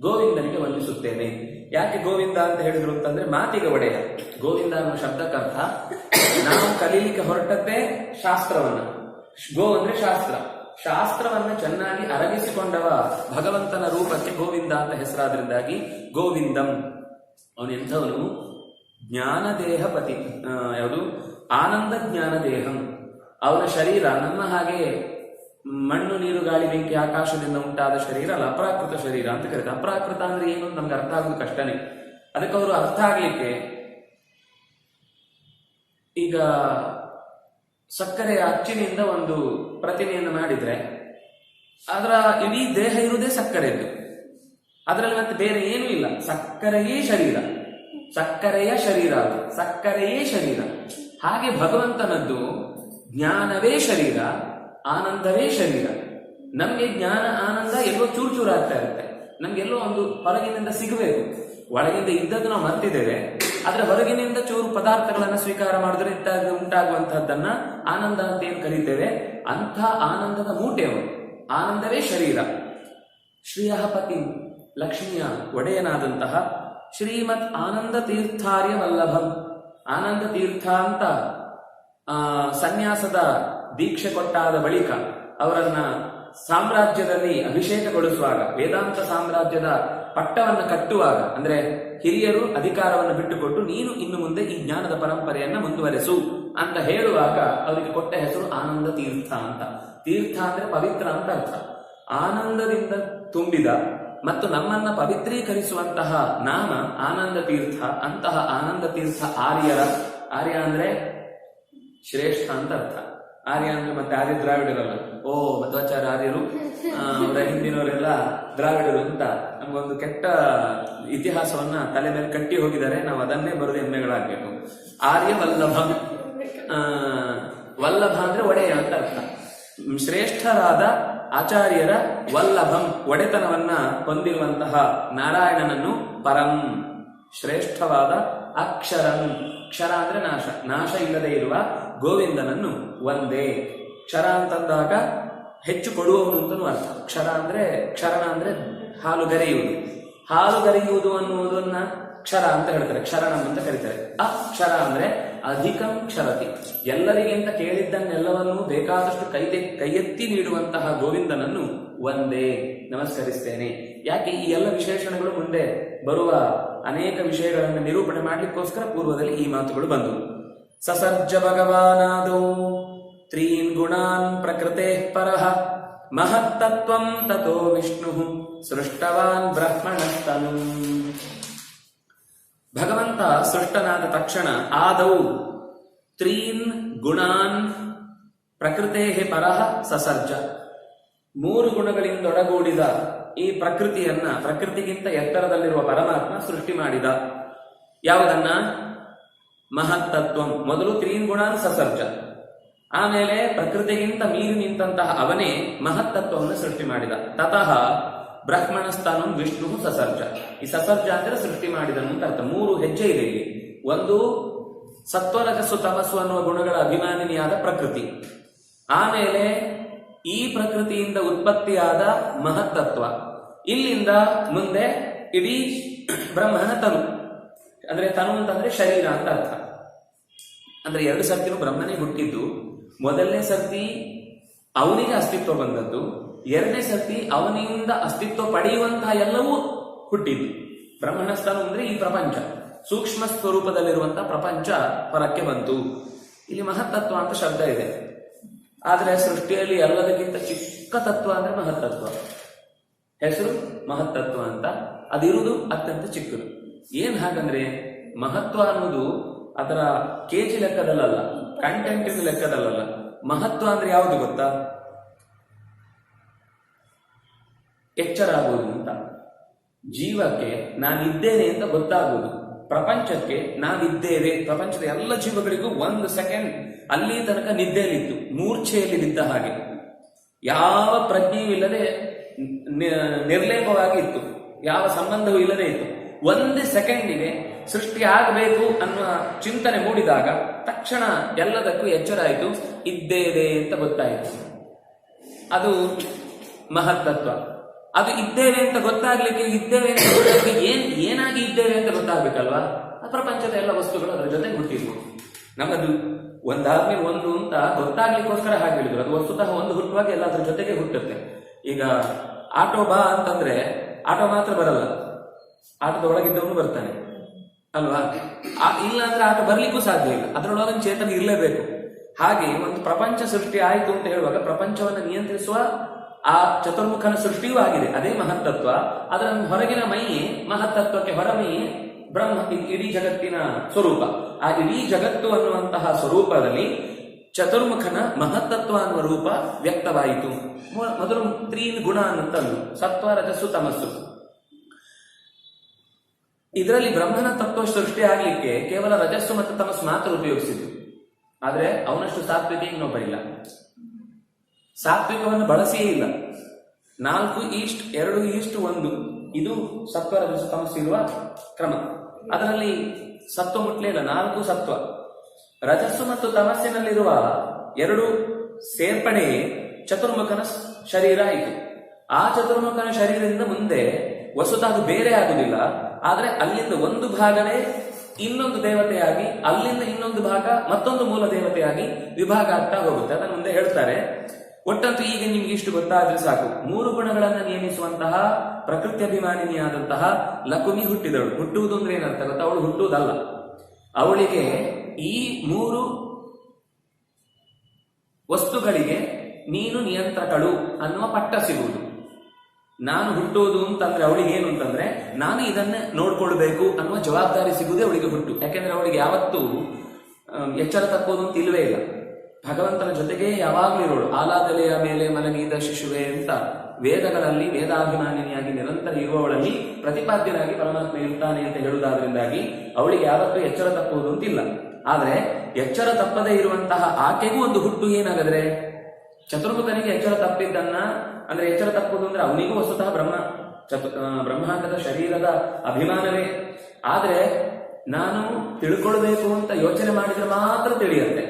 ಗೋವಿಂದನಿಗೆ ವಂದಿಸುತ್ತೇನೆ. ಯಾಕೆ ಗೋವಿಂದ ಅಂತ ಹೇಳಿದ್ರು ಅಂತಂದ್ರೆ ಮಾತಿಗೆ ಒಡೆಯ. ಗೋವಿಂದ ಅನ್ನೋ ಶಬ್ದಕ್ಕರ್ಥ ನಾವು ಕಲೀಲಿಕ್ಕೆ ಹೊರಟದ್ದೇ ಶಾಸ್ತ್ರವನ್ನ. ಗೋ ಅಂದ್ರೆ ಶಾಸ್ತ್ರ, ಶಾಸ್ತ್ರವನ್ನ ಚೆನ್ನಾಗಿ ಅರಗಿಸಿಕೊಂಡವ ಭಗವಂತನ ರೂಪಕ್ಕೆ ಗೋವಿಂದ ಅಂತ ಹೆಸರಾದ್ರಿಂದಾಗಿ ಗೋವಿಂದಂ. ಅವನು ಎಂಥವನು? ಜ್ಞಾನದೇಹ ಪತಿ, ಯಾವುದು? ಆನಂದ ಜ್ಞಾನದೇಹಂ. ಅವನ ಶರೀರ ನಮ್ಮ ಹಾಗೆ ಮಣ್ಣು ನೀರು ಗಾಳಿ ಬೆಂಕಿ ಆಕಾಶದಿಂದ ಉಂಟಾದ ಶರೀರ ಅಲ್ಲ, ಅಪ್ರಾಕೃತ ಶರೀರ ಅಂತ ಕರೀತಾರೆ. ಅಪ್ರಾಕೃತ ಅಂದ್ರೆ ಏನು ನಮ್ಗೆ ಅರ್ಥ ಆಗೋದು ಕಷ್ಟನೇ. ಅದಕ್ಕೆ ಅವರು ಅರ್ಥ ಆಗ್ಲಿಕ್ಕೆ ಈಗ ಸಕ್ಕರೆಯ ಅಚ್ಚಿನಿಂದ ಒಂದು ಪ್ರತಿಮೆಯನ್ನು ಮಾಡಿದ್ರೆ ಅದರ ಇಡೀ ದೇಹ ಇರುವುದೇ ಸಕ್ಕರೆಯದ್ದು, ಅದರಲ್ಲಿ ಮತ್ತೆ ಬೇರೆ ಏನೂ ಇಲ್ಲ. ಸಕ್ಕರೆಯೇ ಶರೀರ, ಸಕ್ಕರೆಯ ಶರೀರ, ಅದು ಸಕ್ಕರೆಯೇ ಶರೀರ. ಹಾಗೆ ಭಗವಂತನದ್ದು ಜ್ಞಾನವೇ ಶರೀರ, ಆನಂದವೇ ಶರೀರ. ನಮ್ಗೆ ಜ್ಞಾನ ಆನಂದ ಎಲ್ಲೋ ಚೂರು ಚೂರು ಆಗ್ತಾ ಇರುತ್ತೆ. ನಮ್ಗೆಲ್ಲೋ ಒಂದು ಹೊರಗಿನಿಂದ ಸಿಗಬೇಕು, ಒಳಗಿಂದ ಇದ್ದದ್ದು ನಾವು ಮರ್ತಿದ್ದೇವೆ. ಆದ್ರೆ ಹೊರಗಿನಿಂದ ಚೂರು ಪದಾರ್ಥಗಳನ್ನ ಸ್ವೀಕಾರ ಮಾಡಿದ್ರೆ ಉಂಟಾಗುವಂತಹದ್ದನ್ನ ಆನಂದ ಅಂತ ಏನ್ ಕರೀತೇವೆ, ಅಂಥ ಆನಂದದ ಮೂಟೆಯವರು. ಆನಂದವೇ ಶರೀರ. ಶ್ರೀಯ ಪತಿ, ಲಕ್ಷ್ಮಿಯ ಒಡೆಯನಾದಂತಹ ಶ್ರೀಮತ್ ಆನಂದ ತೀರ್ಥಾರ್ಯ ವಲ್ಲಭಂ. ಆನಂದ ತೀರ್ಥ ಅಂತ ಸನ್ಯಾಸದ ದೀಕ್ಷೆ ಕೊಟ್ಟಾದ ಬಳಿಕ ಅವರನ್ನ ಸಾಮ್ರಾಜ್ಯದಲ್ಲಿ ಅಭಿಷೇಕಗೊಳಿಸುವಾಗ, ವೇದಾಂತ ಸಾಮ್ರಾಜ್ಯದ ಪಟ್ಟವನ್ನು ಕಟ್ಟುವಾಗ, ಅಂದ್ರೆ ಹಿರಿಯರು ಅಧಿಕಾರವನ್ನು ಬಿಟ್ಟುಕೊಟ್ಟು ನೀನು ಇನ್ನು ಮುಂದೆ ಈ ಜ್ಞಾನದ ಪರಂಪರೆಯನ್ನ ಮುಂದುವರೆಸು ಅಂತ ಹೇಳುವಾಗ ಅವರಿಗೆ ಕೊಟ್ಟ ಹೆಸರು ಆನಂದ ತೀರ್ಥ ಅಂತ. ತೀರ್ಥ ಅಂದ್ರೆ ಪವಿತ್ರ ಅಂತ ಅರ್ಥ. ಆನಂದದಿಂದ ತುಂಬಿದ ಮತ್ತು ನಮ್ಮನ್ನ ಪವಿತ್ರೀಕರಿಸುವಂತಹ ನಾಮ ಆನಂದ ತೀರ್ಥ. ಅಂತಹ ಆನಂದ ತೀರ್ಥ ಆರ್ಯರ, ಆರ್ಯ ಅಂದ್ರೆ ಶ್ರೇಷ್ಠ ಅಂತ ಅರ್ಥ. ಆರ್ಯ ಅಂದ್ರೆ ಮತ್ತೆ ಆರ್ಯ ದ್ರಾವಿಡರಲ್ಲ. ಮಧ್ವಾಚಾರ್ಯ ಆರ್ಯರು, ಅವರ ಹಿಂದಿನವರೆಲ್ಲ ದ್ರಾವಿಡರು ಅಂತ ನಮ್ಗೊಂದು ಕೆಟ್ಟ ಇತಿಹಾಸವನ್ನ ತಲೆ ಮೇಲೆ ಕಟ್ಟಿ ಹೋಗಿದ್ದಾರೆ. ನಾವು ಅದನ್ನೇ ಬರೆದು ಹೆಮ್ಮೆಗಳಾಗಬೇಕು. ಆರ್ಯ ವಲ್ಲಭ, ವಲ್ಲಭ ಅಂದ್ರೆ ಒಡೆಯ ಅಂತ ಅರ್ಥ. ಶ್ರೇಷ್ಠರಾದ ಆಚಾರ್ಯರ ವಲ್ಲಭಂ, ಒಡೆತನವನ್ನ ಹೊಂದಿರುವಂತಹ ನಾರಾಯಣನನ್ನು ಪರಂ, ಶ್ರೇಷ್ಠವಾದ ಅಕ್ಷರಂ, ಕ್ಷರ ಅಂದ್ರೆ ನಾಶ, ನಾಶ ಇಲ್ಲದೆ ಇರುವ ಗೋವಿಂದನನ್ನು ಒಂದೇ. ಕ್ಷರ ಅಂತಂದಾಗ ಹೆಚ್ಚು ಕೊಡುವವನು ಅಂತನೂ ಅರ್ಥ. ಕ್ಷರ ಅಂದ್ರೆ, ಕ್ಷರಣ ಅಂದ್ರೆ ಹಾಲುಗರೆಯುವುದು. ಹಾಲುಗರೆಯುವುದು ಅನ್ನುವುದನ್ನ ಕ್ಷರ ಅಂತ ಹೇಳ್ತಾರೆ, ಕ್ಷರಣಂ ಅಂತ ಕರೀತಾರೆ. ಅಕ್ಷರ ಅಂದ್ರೆ ಅಧಿಕಂ ಕ್ಷರತಿ, ಎಲ್ಲರಿಗಿಂತ ಕೇಳಿದ್ದನ್ನೆಲ್ಲವನ್ನೂ ಬೇಕಾದಷ್ಟು ಕೈಯೆತ್ತಿ ನೀಡುವಂತಹ ಗೋವಿಂದನನ್ನು ಒಂದೇ ನಮಸ್ಕರಿಸ್ತೇನೆ. ಯಾಕೆ ಈ ಎಲ್ಲ ವಿಶೇಷಣಗಳು ಮುಂದೆ ಬರುವ ಅನೇಕ ವಿಷಯಗಳನ್ನು ನಿರೂಪಣೆ ಮಾಡಲಿಕ್ಕೋಸ್ಕರ ಪೂರ್ವದಲ್ಲಿ ಈ ಮಾತುಗಳು ಬಂದವು. ಸಸರ್ಜ ಭಗವಾನಾದೌ ತ್ರೀನ್ ಗುಣಾನ್ ಪ್ರಕೃತೆ ಪರಃ ಮಹತ್ತತ್ವಂ ತಥೋ ವಿಷ್ಣು ಸೃಷ್ಟವಾನ್ ಬ್ರಹ್ಮಣಸ್ತನು. ಭಗವಂತ ಸೃಷ್ಟನಾದ ತಕ್ಷಣ ಆದೌ ತ್ರೀನ್ ಗುಣಾನ್ ಪ್ರಕೃತೆ ಪರಃ ಸಸರ್ಜ, 3 ಗುಣಗಳಿಂದೊಡಗೂಡಿದ ಈ ಪ್ರಕೃತಿಯನ್ನ, ಪ್ರಕೃತಿಗಿಂತ ಎತ್ತರದಲ್ಲಿರುವ ಪರಮಾತ್ಮ ಸೃಷ್ಟಿ ಮಾಡಿದ. ಯಾವುದನ್ನ? ಮಹತ್ತತ್ವಂ. ಮೊದಲು ತ್ರೀನ್ ಗುಣಾನ್ ಸಸರ್ಜ, ಆಮೇಲೆ ಪ್ರಕೃತಿಗಿಂತ ಮೀರಿ ನಿಂತಹ ಅವನೇ ಮಹತ್ತತ್ವವನ್ನು ಸೃಷ್ಟಿ ಮಾಡಿದ. ತತಃ ಬ್ರಹ್ಮಣಸ್ಥಾನಂ ವಿಷ್ಣು ಸಸರ್ಜ. ಈ ಸಸರ್ಜ ಅಂದ್ರೆ ಸೃಷ್ಟಿ ಮಾಡಿದನು ಅಂತ ಅರ್ಥ. 3 ಹೆಜ್ಜೆ ಇದೆ ಇಲ್ಲಿ. ಒಂದು ಸತ್ವರಜಸ್ಸು ತಮಸ್ಸು ಅನ್ನುವ ಗುಣಗಳ ಅಭಿಮಾನಿನಿಯಾದ ಪ್ರಕೃತಿ, ಆಮೇಲೆ ಈ ಪ್ರಕೃತಿಯಿಂದ ಉತ್ಪತ್ತಿಯಾದ ಮಹತ್ತತ್ವ, ಇಲ್ಲಿಂದ ಮುಂದೆ ಇಡೀ ಬ್ರಹ್ಮನ ತನು. ಅಂದ್ರೆ ತನು ಅಂತಂದ್ರೆ ಶರೀರ ಅಂತ ಅರ್ಥ. ಅಂದ್ರೆ 2 ಸರ್ತಿನೂ ಬ್ರಹ್ಮನೇ ಹುಟ್ಟಿದ್ದು, ಮೊದಲನೇ ಸರ್ತಿ ಅವನಿಗೆ ಅಸ್ತಿತ್ವ ಬಂದದ್ದು, ಎರಡನೇ ಸರ್ತಿ ಅವನಿಂದ ಅಸ್ತಿತ್ವ ಪಡೆಯುವಂತಹ ಎಲ್ಲವೂ ಹುಟ್ಟಿದ್ದು. ಬ್ರಹ್ಮಣ ಸ್ಥಾನ ಅಂದ್ರೆ ಈ ಪ್ರಪಂಚ, ಸೂಕ್ಷ್ಮ ಸ್ವರೂಪದಲ್ಲಿರುವಂತಹ ಪ್ರಪಂಚ ಹೊರಕ್ಕೆ ಬಂತು. ಇಲ್ಲಿ ಮಹತ್ತತ್ವ ಅಂತ ಶಬ್ದ ಇದೆ, ಆದ್ರೆ ಸೃಷ್ಟಿಯಲ್ಲಿ ಎಲ್ಲದಕ್ಕಿಂತ ಚಿಕ್ಕ ತತ್ವ ಅಂದ್ರೆ ಮಹತ್ತತ್ವ. ಹೆಸರು ಮಹತ್ತತ್ವ ಅಂತ, ಅದಿರುವುದು ಅತ್ಯಂತ ಚಿಕ್ಕದು. ಏನ್ ಹಾಗಂದ್ರೆ ಮಹತ್ವ ಅನ್ನೋದು ಅದರ ಕೆಜಿ ಲೆಕ್ಕದಲ್ಲ, ಕಂಟೆಂಟ್ ಲೆಕ್ಕದಲ್ಲ. ಮಹತ್ವ ಅಂದ್ರೆ ಯಾವುದು ಗೊತ್ತಾ? ಎಚ್ಚರ ಆಗುವುದು ಅಂತ. ಜೀವಕ್ಕೆ ನಾನಿದ್ದೇನೆ ಅಂತ ಗೊತ್ತಾಗುವುದು, ಪ್ರಪಂಚಕ್ಕೆ ನಾವಿದ್ದೇವೆ. ಪ್ರಪಂಚದ ಎಲ್ಲ ಜೀವಗಳಿಗೂ 1 ಸೆಕೆಂಡ್ ಅಲ್ಲಿ ತನಕ ನಿದ್ದೆಯಲ್ಲಿತ್ತು, ಮೂರ್ಛೆಯಲ್ಲಿ ಬಿದ್ದ ಹಾಗೆ, ಯಾವ ಪ್ರಜ್ಞೆಯೂ ಇಲ್ಲದೆ ನಿರ್ಲೇಪವಾಗಿ ಇತ್ತು, ಯಾವ ಸಂಬಂಧವೂ ಇಲ್ಲದೆ ಇತ್ತು. 1 ಸೆಕೆಂಡಿಗೆ ಸೃಷ್ಟಿ ಆಗಬೇಕು ಅನ್ನುವ ಚಿಂತನೆ ಮೂಡಿದಾಗ ತಕ್ಷಣ ಎಲ್ಲದಕ್ಕೂ ಎಚ್ಚರ ಆಯಿತು, ಇದ್ದೇವೆ ಅಂತ ಗೊತ್ತಾಯಿತು. ಅದು ಮಹತ್ತತ್ವ. ಅದು ಇದ್ದೇವೆ ಅಂತ ಗೊತ್ತಾಗ್ಲಿಕ್ಕೆ, ಇದ್ದೇವೆ ಅಂತ ಗೊತ್ತಾಗ್ಲಿಕ್ಕೆ ಏನಾಗಿ ಇದ್ದೇವೆ ಅಂತ ಗೊತ್ತಾಗ್ಬೇಕಲ್ವಾ? ಆ ಪ್ರಪಂಚದ ಎಲ್ಲ ವಸ್ತುಗಳು ಅದರ ಜೊತೆ ಹುಟ್ಟಿದ್ವು. ನಮ್ಮದು ಒಂದಾದ್ಮೇಲೆ ಒಂದು ಅಂತ ಗೊತ್ತಾಗ್ಲಿಕ್ಕೋಸ್ಕರ ಹಾಗೆ ಹೇಳಿದ್ರು. ಅದು ವಸ್ತುತಃ ಒಂದು ಹುಟ್ಟುವಾಗ ಎಲ್ಲ ಅದ್ರ ಜೊತೆಗೆ ಹುಟ್ಟುತ್ತೆ. ಈಗ ಆಟೋ ಬಾ ಅಂತಂದ್ರೆ ಆಟೋ ಮಾತ್ರ ಬರಲ್ಲ, ಆಟೋದ ಒಳಗಿದ್ದವನು ಬರ್ತಾನೆ ಅಲ್ವಾ? ಇಲ್ಲ ಅಂದ್ರೆ ಆಟೋ ಬರ್ಲಿಕ್ಕೂ ಸಾಧ್ಯ ಇಲ್ಲ, ಅದರೊಳಗೆ ಚೇತನ ಇರಲೇಬೇಕು. ಹಾಗೆ ಒಂದು ಪ್ರಪಂಚ ಸೃಷ್ಟಿ ಆಯಿತು ಅಂತ ಹೇಳುವಾಗ ಪ್ರಪಂಚವನ್ನು ನಿಯಂತ್ರಿಸುವ ಆ ಚತುರ್ಮುಖನ ಸೃಷ್ಟಿಯೂ ಆಗಿದೆ, ಅದೇ ಮಹತ್ತತ್ವ. ಅದರ ಹೊರಗಿನ ಮೈಯೇ ಮಹತ್ತತ್ವಕ್ಕೆ ಹೊರಮೈಯೇ ಬ್ರಹ್ಮ, ಇಡೀ ಜಗತ್ತಿನ ಸ್ವರೂಪ. ಆ ಇಡೀ ಜಗತ್ತು ಅನ್ನುವಂತಹ ಸ್ವರೂಪದಲ್ಲಿ ಚತುರ್ಮುಖನ ಮಹತ್ತತ್ವ ಅನ್ನುವ ರೂಪ ವ್ಯಕ್ತವಾಯಿತು. ಮೊದಲು 3 ಗುಣ ಅನ್ನುತ್ತಂದು, ಸತ್ವ, ರಜಸ್ಸು, ತಮಸ್ಸು. ಇದರಲ್ಲಿ ಬ್ರಹ್ಮನ ತತ್ವ ಸೃಷ್ಟಿ ಆಗ್ಲಿಕ್ಕೆ ಕೇವಲ ರಜಸ್ಸು ಮತ್ತು ತಮಸ್ಸು ಮಾತ್ರ ಉಪಯೋಗಿಸಿದ್ದು. ಆದ್ರೆ ಅವನಷ್ಟು ಸಾತ್ವಿಕ ಇನ್ನೊಬ್ಬರಿಲ್ಲ, ಸಾತ್ವಿಕವನ್ನು ಬಳಸಿಯೇ ಇಲ್ಲ. 4:2:1 ಇದು ಸತ್ವ, ರಜಸ್ಸು, ತಮಸ್ಸು ಇರುವ ಕ್ರಮ. ಅದರಲ್ಲಿ ಸತ್ವ ಮುಟ್ಲೇ ಇಲ್ಲ, 4 ಸತ್ವ. ರಜಸ್ಸು ಮತ್ತು ತಮಸ್ಸಿನಲ್ಲಿರುವ 2 ಸೇರ್ಪಡೆ ಚತುರ್ಮುಖನ ಶರೀರ ಆಯಿತು. ಆ ಚತುರ್ಮುಖನ ಶರೀರದಿಂದ ಮುಂದೆ ವಸ್ತುತಃ ಅದು ಬೇರೆ ಆಗುದಿಲ್ಲ, ಆದ್ರೆ ಅಲ್ಲಿಂದ ಒಂದು ಭಾಗವೇ ಇನ್ನೊಂದು ದೇವತೆಯಾಗಿ, ಅಲ್ಲಿಂದ ಇನ್ನೊಂದು ಭಾಗ ಮತ್ತೊಂದು ಮೂಲ ದೇವತೆಯಾಗಿ ವಿಭಾಗ ಆಗ್ತಾ ಹೋಗುತ್ತೆ. ಅದನ್ನು ಮುಂದೆ ಹೇಳ್ತಾರೆ. ಒಟ್ಟಂತೂ ಈಗ ನಿಮ್ಗೆ ಇಷ್ಟು ಗೊತ್ತಾದ್ರೆ ಸಾಕು. 3 ಗುಣಗಳನ್ನು ನಿಯಮಿಸುವಂತಹ ಪ್ರಕೃತಿ ಅಭಿಮಾನಿನಿಯಾದಂತಹ ಲಕುಮಿ ಹುಟ್ಟಿದಳು. ಹುಟ್ಟುವುದು ಅಂದ್ರೆ ಏನರ್ಥ ಗೊತ್ತಾ? ಅವಳು ಹುಟ್ಟುವುದಲ್ಲ, ಅವಳಿಗೆ ಈ 3 ವಸ್ತುಗಳಿಗೆ ನೀನು ನಿಯಂತ್ರಕಳು ಅನ್ನುವ ಪಟ್ಟ ಸಿಗುವುದು. ನಾನು ಹುಟ್ಟುವುದು ಅಂತಂದ್ರೆ ಅವಳಿಗೆ ಏನು ಅಂತಂದ್ರೆ, ನಾನು ಇದನ್ನೇ ನೋಡ್ಕೊಳ್ಬೇಕು ಅನ್ನುವ ಜವಾಬ್ದಾರಿ ಸಿಗುವುದೇ ಅವಳಿಗೆ ಹುಟ್ಟು. ಯಾಕೆಂದ್ರೆ ಅವಳಿಗೆ ಯಾವತ್ತೂ ಎಚ್ಚರ ತಪ್ಪೋದು ಅಂತ ಇಲ್ವೇ ಇಲ್ಲ. ಭಗವಂತನ ಜೊತೆಗೆ ಯಾವಾಗ್ಲೂ ಇರೋಳು. ಆಲಾದಲೆಯ ಮೇಲೆ ಮಲಗಿದ ಶಿಶುವೆ ಅಂತ ವೇದಗಳಲ್ಲಿ ವೇದಾಭಿಮಾನಿನಿಯಾಗಿ ನಿರಂತರ ಇರುವವಳಲ್ಲಿ ಪ್ರತಿಪಾದ್ಯನಾಗಿ ಪರಮಾತ್ಮ ಇರ್ತಾನೆ ಅಂತ ಹೇಳುವುದಾದ್ರಿಂದಾಗಿ ಅವಳಿಗೆ ಯಾವತ್ತೂ ಎಚ್ಚರ ತಪ್ಪುವುದು ಅಂತಿಲ್ಲ. ಆದ್ರೆ ಎಚ್ಚರ ತಪ್ಪದೇ ಇರುವಂತಹ ಆಕೆಗೂ ಒಂದು ಹುಟ್ಟು ಏನಾಗದ್ರೆ, ಚತುರ್ಮುಖನಿಗೆ ಎಚ್ಚರ ತಪ್ಪಿದ್ದನ್ನ, ಅಂದ್ರೆ ಎಚ್ಚರ ತಪ್ಪುವುದು ಅಂದ್ರೆ ಅವನಿಗೂ ವಸ್ತುತಃ ಬ್ರಹ್ಮಾಂಡದ ಶರೀರದ ಅಭಿಮಾನವೇ. ಆದ್ರೆ ನಾನು ತಿಳ್ಕೊಳ್ಬೇಕು ಅಂತ ಯೋಚನೆ ಮಾಡಿದ್ರೆ ಮಾತ್ರ ತಿಳಿಯುತ್ತೆ,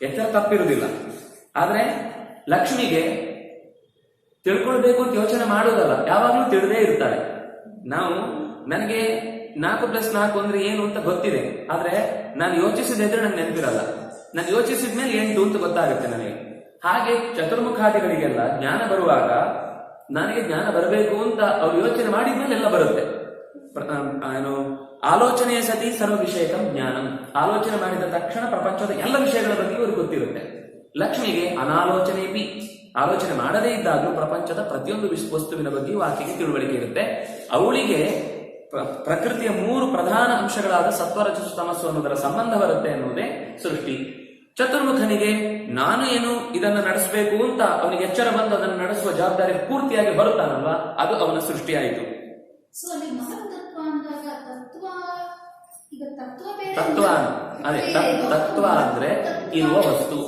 ಎಚ್ಚರ ತಪ್ಪಿರುವುದಿಲ್ಲ. ಆದ್ರೆ ಲಕ್ಷ್ಮಿಗೆ ತಿಳ್ಕೊಳ್ಬೇಕು ಅಂತ ಯೋಚನೆ ಮಾಡೋದಲ್ಲ, ಯಾವಾಗ್ಲೂ ತಿಳಿದೇ ಇರ್ತಾಳೆ. ನನಗೆ 4+4 ಅಂದ್ರೆ ಏನು ಅಂತ ಗೊತ್ತಿದೆ, ಆದ್ರೆ ನಾನು ಯೋಚಿಸಿದ್ರೆ ನಂಗೆ ನೆನಪಿರಲ್ಲ. ನಾನು ಯೋಚಿಸಿದ್ಮೇಲೆ 8 ಅಂತ ಗೊತ್ತಾಗುತ್ತೆ ನನಗೆ. ಹಾಗೆ ಚತುರ್ಮುಖಾದಿಗಳಿಗೆಲ್ಲ ಜ್ಞಾನ ಬರುವಾಗ ನನಗೆ ಜ್ಞಾನ ಬರಬೇಕು ಅಂತ ಅವ್ರು ಯೋಚನೆ ಮಾಡಿದ್ಮೇಲೆ ಎಲ್ಲ ಬರುತ್ತೆ. ಆಲೋಚನೆಯ ಸತಿ ಸರ್ವ ವಿಷಯಕಂ ಜ್ಞಾನಂ. ಆಲೋಚನೆ ಮಾಡಿದ ತಕ್ಷಣ ಪ್ರಪಂಚದ ಎಲ್ಲ ವಿಷಯಗಳ ಬಗ್ಗೆ ಅವ್ರಿಗೆ ಗೊತ್ತಿರುತ್ತೆ. ಲಕ್ಷ್ಮಿಗೆ ಅನಾಲೋಚನೆ ಬಿ, ಆಲೋಚನೆ ಮಾಡದೇ ಇದ್ದಾಗಲೂ ಪ್ರಪಂಚದ ಪ್ರತಿಯೊಂದು ವಸ್ತುವಿನ ಬಗ್ಗೆಯೂ ಆಕೆಗೆ ತಿಳುವಳಿಕೆ ಇರುತ್ತೆ. ಅವಳಿಗೆ ಪ್ರಕೃತಿಯ 3 ಪ್ರಧಾನ ಅಂಶಗಳಾದ ಸತ್ವ, ರಜಸ್ಸು, ತಮಸ್ಸು ಅನ್ನೋದರ ಸಂಬಂಧ ಬರುತ್ತೆ ಎನ್ನುವುದೇ ಸೃಷ್ಟಿ. ಚತುರ್ಮುಖನಿಗೆ ನಾನು ಏನು ಇದನ್ನು ನಡೆಸಬೇಕು ಅಂತ ಅವನಿಗೆ ಎಚ್ಚರ ಬಂದು ಅದನ್ನು ನಡೆಸುವ ಜವಾಬ್ದಾರಿ ಪೂರ್ತಿಯಾಗಿ ಬರುತ್ತಾನಲ್ವಾ, ಅದು ಅವನ ಸೃಷ್ಟಿಯಾಯಿತು. ತತ್ವ ಅದೇ ತತ್ವ ಅಂದ್ರೆ ಇರುವ ವಸ್ತು,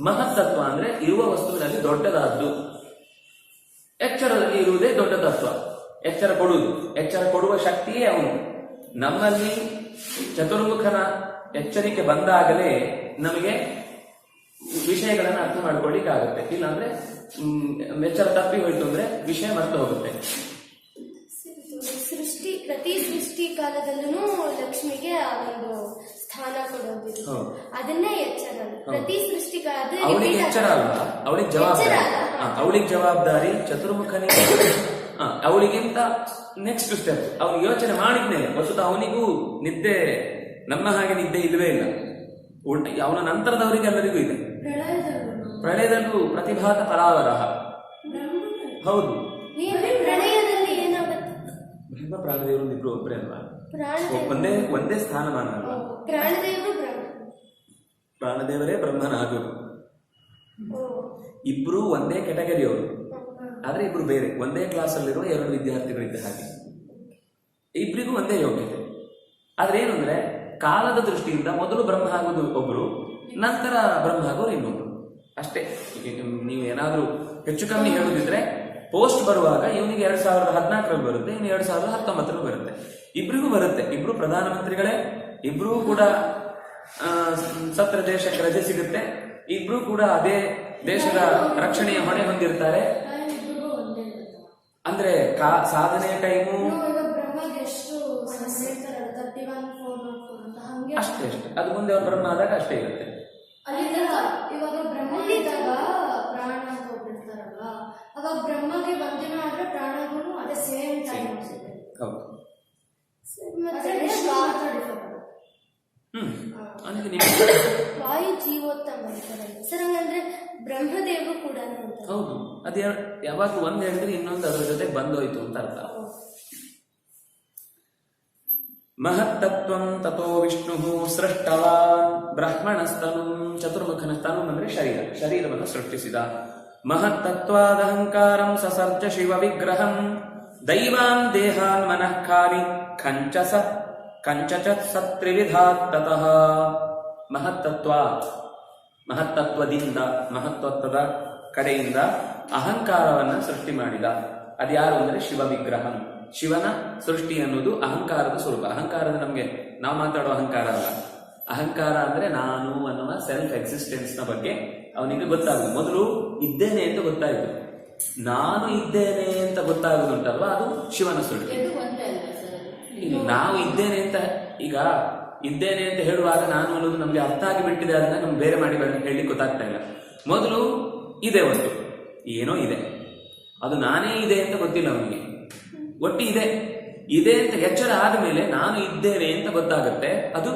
ಮಹತ್ತತ್ವ ಅಂದ್ರೆ ಇರುವ ವಸ್ತುವಿನಲ್ಲಿ ದೊಡ್ಡದಾದ್ದು. ಎಚ್ಚರದಲ್ಲಿ ಇರುವುದೇ ದೊಡ್ಡ ತತ್ವ. ಎಚ್ಚರ ಕೊಡುವುದು, ಎಚ್ಚರ ಕೊಡುವ ಶಕ್ತಿಯೇ ಅವನು. ನಮ್ಮಲ್ಲಿ ಚತುರ್ಮುಖನ ಎಚ್ಚರಿಕೆ ಬಂದಾಗಲೇ ನಮಗೆ ವಿಷಯಗಳನ್ನು ಅರ್ಥ ಮಾಡ್ಕೊಳ್ಳಿಕ್ಕಾಗುತ್ತೆ. ಇಲ್ಲಾಂದ್ರೆ ಎಚ್ಚರ ತಪ್ಪಿ ಹೋಯ್ತು ಅಂದ್ರೆ ವಿಷಯ ಮರೆತು ಹೋಗುತ್ತೆ. ಪ್ರತಿ ಸೃಷ್ಟಿ ಕಾಲದಲ್ಲೂ ಲಕ್ಷ್ಮಿಗೆ ಆ ಒಂದು ಸ್ಥಾನ ಕೊಡೋದು ಹೋಗಿದ್ದು. ಅದನ್ನೇ ಎಚ್ಚರ. ಪ್ರತಿ ಸೃಷ್ಟಿ ಅವಳಿಗೆ ಎಚ್ಚರ ಅಲ್ವಾ, ಅವಳಿಗೆ ಜವಾಬ್ದಾರಿ. ಅವಳಿಗೆ ಜವಾಬ್ದಾರಿ ಚತುರ್ಮುಖನಿಗೆ. ಅವಳಿಗಿಂತ ನೆಕ್ಸ್ಟ್ ಸ್ಟೆಪ್ ಅವನು ಯೋಚನೆ ಮಾಡಿದ್ಮೇಲೆ ವಸ್ತುತ ಅವನಿಗೂ ನಿದ್ದೆ ನಮ್ಮ ಹಾಗೆ ನಿದ್ದೆ ಇಲ್ಲವೇ ಇಲ್ಲ. ಅವನ ನಂತರದವರಿಗೆ ಎಲ್ಲರಿಗೂ ಇದೆ. ಪ್ರಳಯದಲ್ಲೂ ಪ್ರತಿಭಾತ ಪರಾವರಹ. ಹೌದು, ಪ್ರಳಯದಲ್ಲಿ ಏನಾಗುತ್ತೆ? ಬ್ರಹ್ಮ ಪ್ರಾಣದೇವರು ಇಬ್ರು ಒಬ್ಬರೇ ಅಲ್ವಾ? ಒಂದೇ ಸ್ಥಾನಮಾನ ಅಲ್ವಾ? ಪ್ರಾಣದೇವರೇ ಬ್ರಹ್ಮನ ಆಗೋದು. ಇಬ್ರು ಒಂದೇ ಕೆಟಗರಿಯವರು, ಆದ್ರೆ ಇಬ್ರು ಬೇರೆ. ಒಂದೇ ಕ್ಲಾಸ್ ಅಲ್ಲಿರುವ ಎರಡು ವಿದ್ಯಾರ್ಥಿಗಳಿದ್ದ ಹಾಗೆ ಇಬ್ಬರಿಗೂ ಒಂದೇ ಯೋಗ್ಯತೆ. ಆದ್ರೆ ಏನು ಅಂದ್ರೆ ಕಾಲದ ದೃಷ್ಟಿಯಿಂದ ಮೊದಲು ಬ್ರಹ್ಮ ಆಗೋದು ಒಬ್ರು, ನಂತರ ಬ್ರಹ್ಮ ಆಗೋರು ಇನ್ನೊಬ್ರು ಅಷ್ಟೇ. ನೀವು ಏನಾದ್ರೂ ಹೆಚ್ಚು ಕಮ್ಮಿ ಹೇಳುದಿದ್ರೆ ಪೋಸ್ಟ್ ಬರುವಾಗ ಇವನಿಗೆ 2014ರಲ್ಲಿ ಬರುತ್ತೆ, ಇನ್ನು 2019ರಲ್ಲಿ ಬರುತ್ತೆ. ಇಬ್ರಿಗೂ ಬರುತ್ತೆ. ಇಬ್ರು ಪ್ರಧಾನಮಂತ್ರಿಗಳೇ, ಇಬ್ರು ಕೂಡ ಸತ್ರ ದೇಶಕ್ಕೆ ರಜೆ ಸಿಗುತ್ತೆ, ಇಬ್ರು ಕೂಡ ಅದೇ ದೇಶದ ರಕ್ಷಣೆಯ ಹೊಣೆ ಹೊಂದಿರ್ತಾರೆ. ಅಂದ್ರೆ ಸಾಧನೆಯ ಟೈಮು ಅಷ್ಟೇ ಅಷ್ಟೇ. ಅದು ಮುಂದೆ ಅವ್ರು ಬ್ರಹ್ಮ ಆದಾಗ ಅಷ್ಟೇ ಇರುತ್ತೆ. ಇವಾಗ ಬ್ರಹ್ಮ ಇದ್ದಾಗ ಪ್ರಾಣ ಅಂತ ಹೋಗ್ಬಿಡ್ತಾರಲ್ವಾ, ಅವಾಗ ಬ್ರಹ್ಮಗೆ ಬಂಧನ ಆದ್ರೆ ಪ್ರಾಣಗಳು ಅದೇ ಸೇಮ್ ಟೈಮ್ ಅನ್ಸುತ್ತೆ. ಹೌದು. ವಾಯು ಜೀವೋತ್ತಮ ಸರ್. ಹಂಗಂದ್ರೆ ಬ್ರಹ್ಮದೇವರು ಕೂಡ ಹೌದು. ಅದೇ ಯಾವಾಗ ಒಂದ್ ಹೇಳಿದ್ರೆ ಇನ್ನೊಂದು ಅದರ ಜೊತೆ ಬಂದೋಯ್ತು ಅಂತ ಅರ್ಥ. ಮಹತ್ತತ್ವಂ ತಥೋ ವಿಷ್ಣು ಸೃಷ್ಟವಾನ್ ಬ್ರಹ್ಮಣಸ್ತನು. ಚತುರ್ಮುಖನ ಸ್ತನು ಅಂದ್ರೆ ಶರೀರವನ್ನು ಸೃಷ್ಟಿಸಿದ. ಮಹತ್ತತ್ವಾದಹಂಕಾರಂ ಸಸರ್ಜ ಶಿವ ವಿಗ್ರಹಂ ದೈವಾನ್ ದೇಹಾನ್ ಮನಃ ಖಾಲಿ ಕಂಚಚ ಸತ್ರಿವಿಧಾತ್ ತತಃ. ಮಹತ್ತತ್ವದಿಂದ ಮಹತ್ವದ ಕಡೆಯಿಂದ ಅಹಂಕಾರವನ್ನ ಸೃಷ್ಟಿ ಮಾಡಿದ. ಅದ್ಯಾರು ಅಂದ್ರೆ ಶಿವ ವಿಗ್ರಹಂ. ಶಿವನ ಸೃಷ್ಟಿ ಅನ್ನೋದು ಅಹಂಕಾರದ ಸ್ವರೂಪ. ಅಹಂಕಾರದ ನಮ್ಗೆ ನಾವು ಮಾತಾಡೋ ಅಹಂಕಾರ ಅಲ್ಲ. ಅಹಂಕಾರ ಅಂದ್ರೆ ನಾನು ಅನ್ನುವ ಸೆಲ್ಫ್ ಎಕ್ಸಿಸ್ಟೆನ್ಸ್ ನ ಬಗ್ಗೆ ಅವನಿಗೆ ಗೊತ್ತಾಗುದು. ಮೊದಲು ಇದ್ದೇನೆ ಅಂತ ಗೊತ್ತಾಯ್ತು, ನಾನು ಇದ್ದೇನೆ ಅಂತ ಗೊತ್ತಾಗುದುಂಟಲ್ವಾ, ಅದು ಶಿವನ ಸೃಷ್ಟಿ. ನಾವು ಇದ್ದೇನೆ ಅಂತ ಈಗ ಇದ್ದೇನೆ ಅಂತ ಹೇಳುವಾಗ ನಾನು ಅನ್ನೋದು ನಮ್ಗೆ ಅರ್ಥ ಆಗಿಬಿಟ್ಟಿದೆ, ಅದನ್ನ ನಮ್ಗೆ ಬೇರೆ ಮಾಡಿ ಹೇಳಲಿಕ್ಕೆ ಗೊತ್ತಾಗ್ತಾ ಇಲ್ಲ. ಮೊದಲು ಇದೆ ಒಂದು ಏನೋ ಇದೆ, ಅದು ನಾನೇ ಇದೆ ಅಂತ ಗೊತ್ತಿಲ್ಲ ಅವನಿಗೆ. ಒಟ್ಟು ಇದೆ ಅಂತ ಎಚ್ಚರ ಆದ್ಮೇಲೆ ನಾನು ಇದ್ದೇನೆ ಅಂತ ಗೊತ್ತಾಗುತ್ತೆ. ಅದು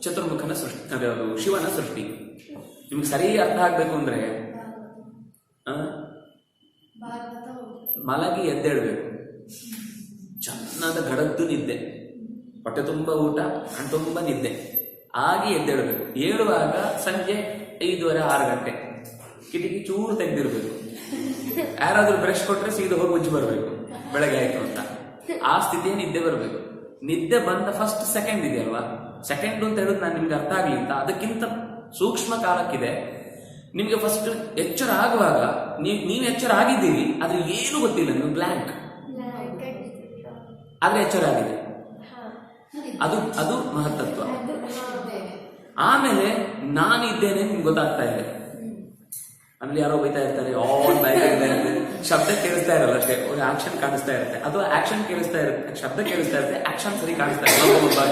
ಚತುರ್ಮುಖನ ಸೃಷ್ಟಿ, ಅದು ಶಿವನ ಸೃಷ್ಟಿ. ನಿಮ್ಗೆ ಸರಿ ಅರ್ಥ ಆಗ್ಬೇಕು ಅಂದ್ರೆ ಮಲಗಿ ಎದ್ದೇಳ್ಬೇಕು. ಚೆನ್ನಾದ ಗಡದ್ದು ನಿದ್ದೆ, ಹೊಟ್ಟೆ ತುಂಬ ಊಟ, ಕಣ್ ತುಂಬ ನಿದ್ದೆ ಆಗಿ ಎದ್ದೇಳ್ಬೇಕು. ಏಳುವಾಗ ಸಂಜೆ 5:30 6 ಗಂಟೆ. ಕಿಟಕಿ ಚೂರು ತೆಗೆದಿರ್ಬೇಕು. ಯಾರಾದ್ರೂ ಬ್ರಷ್ ಕೊಟ್ರೆ ಸೀದಾ ಹೋಗಿ ಉಜ್ಜಿ ಬರ್ಬೇಕು, ಬೆಳಗ್ಗೆ ಆಯ್ತು ಅಂತ. ಆ ಸ್ಥಿತಿಯೇ ನಿದ್ದೆ ಬರಬೇಕು. ನಿದ್ದೆ ಬಂದ ಫಸ್ಟ್ ಸೆಕೆಂಡ್ ಇದೆಯಲ್ವಾ, ಸೆಕೆಂಡ್ ಅಂತ ಹೇಳುದು ನಾನು ನಿಮ್ಗೆ ಅರ್ಥ ಆಗ್ಲಿ ಅಂತ, ಅದಕ್ಕಿಂತ ಸೂಕ್ಷ್ಮ ಕಾಲಕ್ಕಿದೆ. ನಿಮ್ಗೆ ಫಸ್ಟ್ ಎಚ್ಚರ ಆಗುವಾಗ ನೀವು ಎಚ್ಚರ ಆಗಿದ್ದೀರಿ, ಆದ್ರೆ ಏನು ಗೊತ್ತಿಲ್ಲ, ನೀವು ಬ್ಲ್ಯಾಂಕ್, ಆದ್ರೆ ಎಚ್ಚರ ಆಗಿದೆ. ಅದು ಮಹತ್ತತ್ವ. ಆಮೇಲೆ ನಾನಿದ್ದೇನೆ ನಿಮ್ಗೆ ಗೊತ್ತಾಗ್ತಾ ಇದೆ. ಆಮೇಲೆ ಯಾರೋ ಬೈತಾ ಇರ್ತಾರೆ, ಆನ್ ಬೈತಾ ಇರ್ತಾರೆ, ಶಬ್ದ ಕೇಳಿಸ್ತಾ ಇರಲ್ಲ ಅಷ್ಟೇ, ಒಂದು ಆಕ್ಷನ್ ಕಾಣಿಸ್ತಾ ಇರುತ್ತೆ. ಅಥವಾ ಆಕ್ಷನ್ ಕೇಳಿಸ್ತಾ ಇರುತ್ತೆ, ಶಬ್ದ ಕೇಳಿಸ್ತಾ ಇರುತ್ತೆ, ಆಕ್ಷನ್ ಸರಿ ಕಾಣಿಸ್ತಾ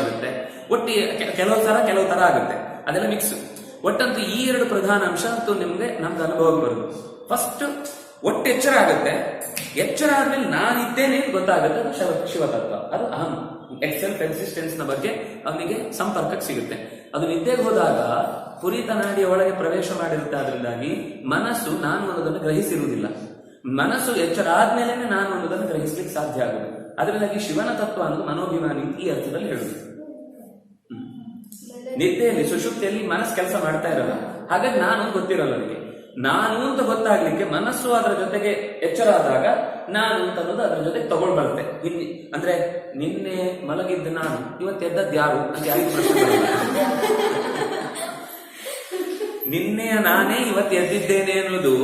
ಇರುತ್ತೆ. ಒಟ್ಟು ಕೆಲವು ತರ ಆಗುತ್ತೆ, ಅದೆಲ್ಲ ಮಿಕ್ಸ್. ಒಟ್ಟಂತೂ ಈ 2 ಪ್ರಧಾನ ಅಂಶ ಅಂತೂ ನಮ್ಗೆ ಅನುಭವಕ್ಕೆ ಬರುತ್ತೆ. ಫಸ್ಟ್ ಒಟ್ಟು ಎಚ್ಚರ ಆಗುತ್ತೆ, ಎಚ್ಚರ ಆದ್ಮೇಲೆ ನಾನಿದ್ದೇನೆ ಗೊತ್ತಾಗುತ್ತೆ, ಅದು ಶಿವತತ್ವ. ಅದು ಅಹಂ ಸೆಲ್ಫ್ ಎಕ್ಸಿಸ್ಟೆನ್ಸ್ ನ ಬಗ್ಗೆ ಅವನಿಗೆ ಸಂಪರ್ಕಕ್ಕೆ ಸಿಗುತ್ತೆ. ಅದು ನಿದ್ದೆಗೆ ಹೋದಾಗ ಪುರಿತ ನಾಡಿಯ ಒಳಗೆ ಪ್ರವೇಶ ಮಾಡಿರುತ್ತೆ. ಅದರಿಂದಾಗಿ ಮನಸ್ಸು ನಾನು ಅನ್ನೋದನ್ನು ಗ್ರಹಿಸಿರುವುದಿಲ್ಲ. ಮನಸ್ಸು ಎಚ್ಚರ ಆದ್ಮೇಲೆ ನಾನು ಅನ್ನೋದನ್ನು ಗ್ರಹಿಸ್ಲಿಕ್ಕೆ ಸಾಧ್ಯ ಆಗುತ್ತೆ. ಅದರಿಂದಾಗಿ ಶಿವನ ತತ್ವ ಅನ್ನೋದು ಮನೋಭಿಮಾನಿ ಈ ಅರ್ಥದಲ್ಲಿ ಹೇಳುದು. ನಿದ್ದೆಯಲ್ಲಿ ಸುಷುಪ್ತಿಯಲ್ಲಿ ಮನಸ್ಸು ಕೆಲಸ ಮಾಡ್ತಾ ಇರಲ್ಲ, ಹಾಗಾಗಿ ನಾನು ಗೊತ್ತಿರಲ್ಲ ಅವನಿಗೆ. ನಾನು ಅಂತ ಗೊತ್ತಾಗ್ಲಿಕ್ಕೆ ಮನಸ್ಸು ಅದರ ಜೊತೆಗೆ ಎಚ್ಚರ ಆದಾಗ ನಾನು ಅಂತ ಅನ್ನೋದು ಅದರ ಜೊತೆಗೆ ತಗೊಳ್ಬರುತ್ತೆ. ಅಂದ್ರೆ ನಿನ್ನೆ ಮಲಗಿದ್ದ ನಾನು ಇವತ್ತು ಎದ್ದದ್ದು ಯಾರು ಅಂತ ಯಾರಿಗೂ ಪ್ರಶ್ನೆ ಬರಲ್ಲ. ನಿನ್ನೆಯ ನಾನೇ ಇವತ್ತು ಎದ್ದಿದ್ದೇನೆ ಅನ್ನೋದು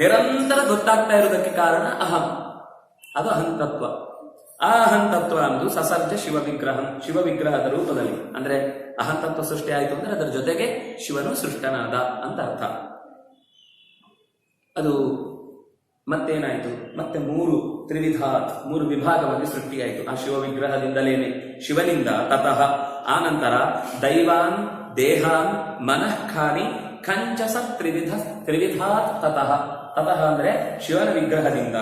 ನಿರಂತರ ಗೊತ್ತಾಗ್ತಾ ಇರೋದಕ್ಕೆ ಕಾರಣ ಅಹಂ. ಅದು ಅಹಂತತ್ವ. ಆ ಅಹಂತತ್ವ ಅನ್ನೋದು ಸಸರ್ಜ ಶಿವ ವಿಗ್ರಹದ ರೂಪದಲ್ಲಿ. ಅಂದ್ರೆ ಅಹಂತತ್ವ ಸೃಷ್ಟಿ ಆಯಿತು ಅಂದ್ರೆ ಅದರ ಜೊತೆಗೆ ಶಿವನು ಸೃಷ್ಟನಾದ ಅಂತ ಅರ್ಥ. ಅದು ಮತ್ತೇನಾಯ್ತು, ಮತ್ತೆ 3 ವಿಭಾಗವಾಗಿ ಸೃಷ್ಟಿಯಾಯಿತು ಆ ಶಿವ ವಿಗ್ರಹದಿಂದಲೇನೆ, ಶಿವನಿಂದ. ತತಃ ಆ ನಂತರ ದೈವಾನ್ ದೇಹಾನ್ ಮನಃ ಖಾನಿ ಕಂಚಸ ತ್ರಿವಿಧಾತ್ ತತಃ. ತತಃ ಅಂದ್ರೆ ಶಿವನ ವಿಗ್ರಹದಿಂದ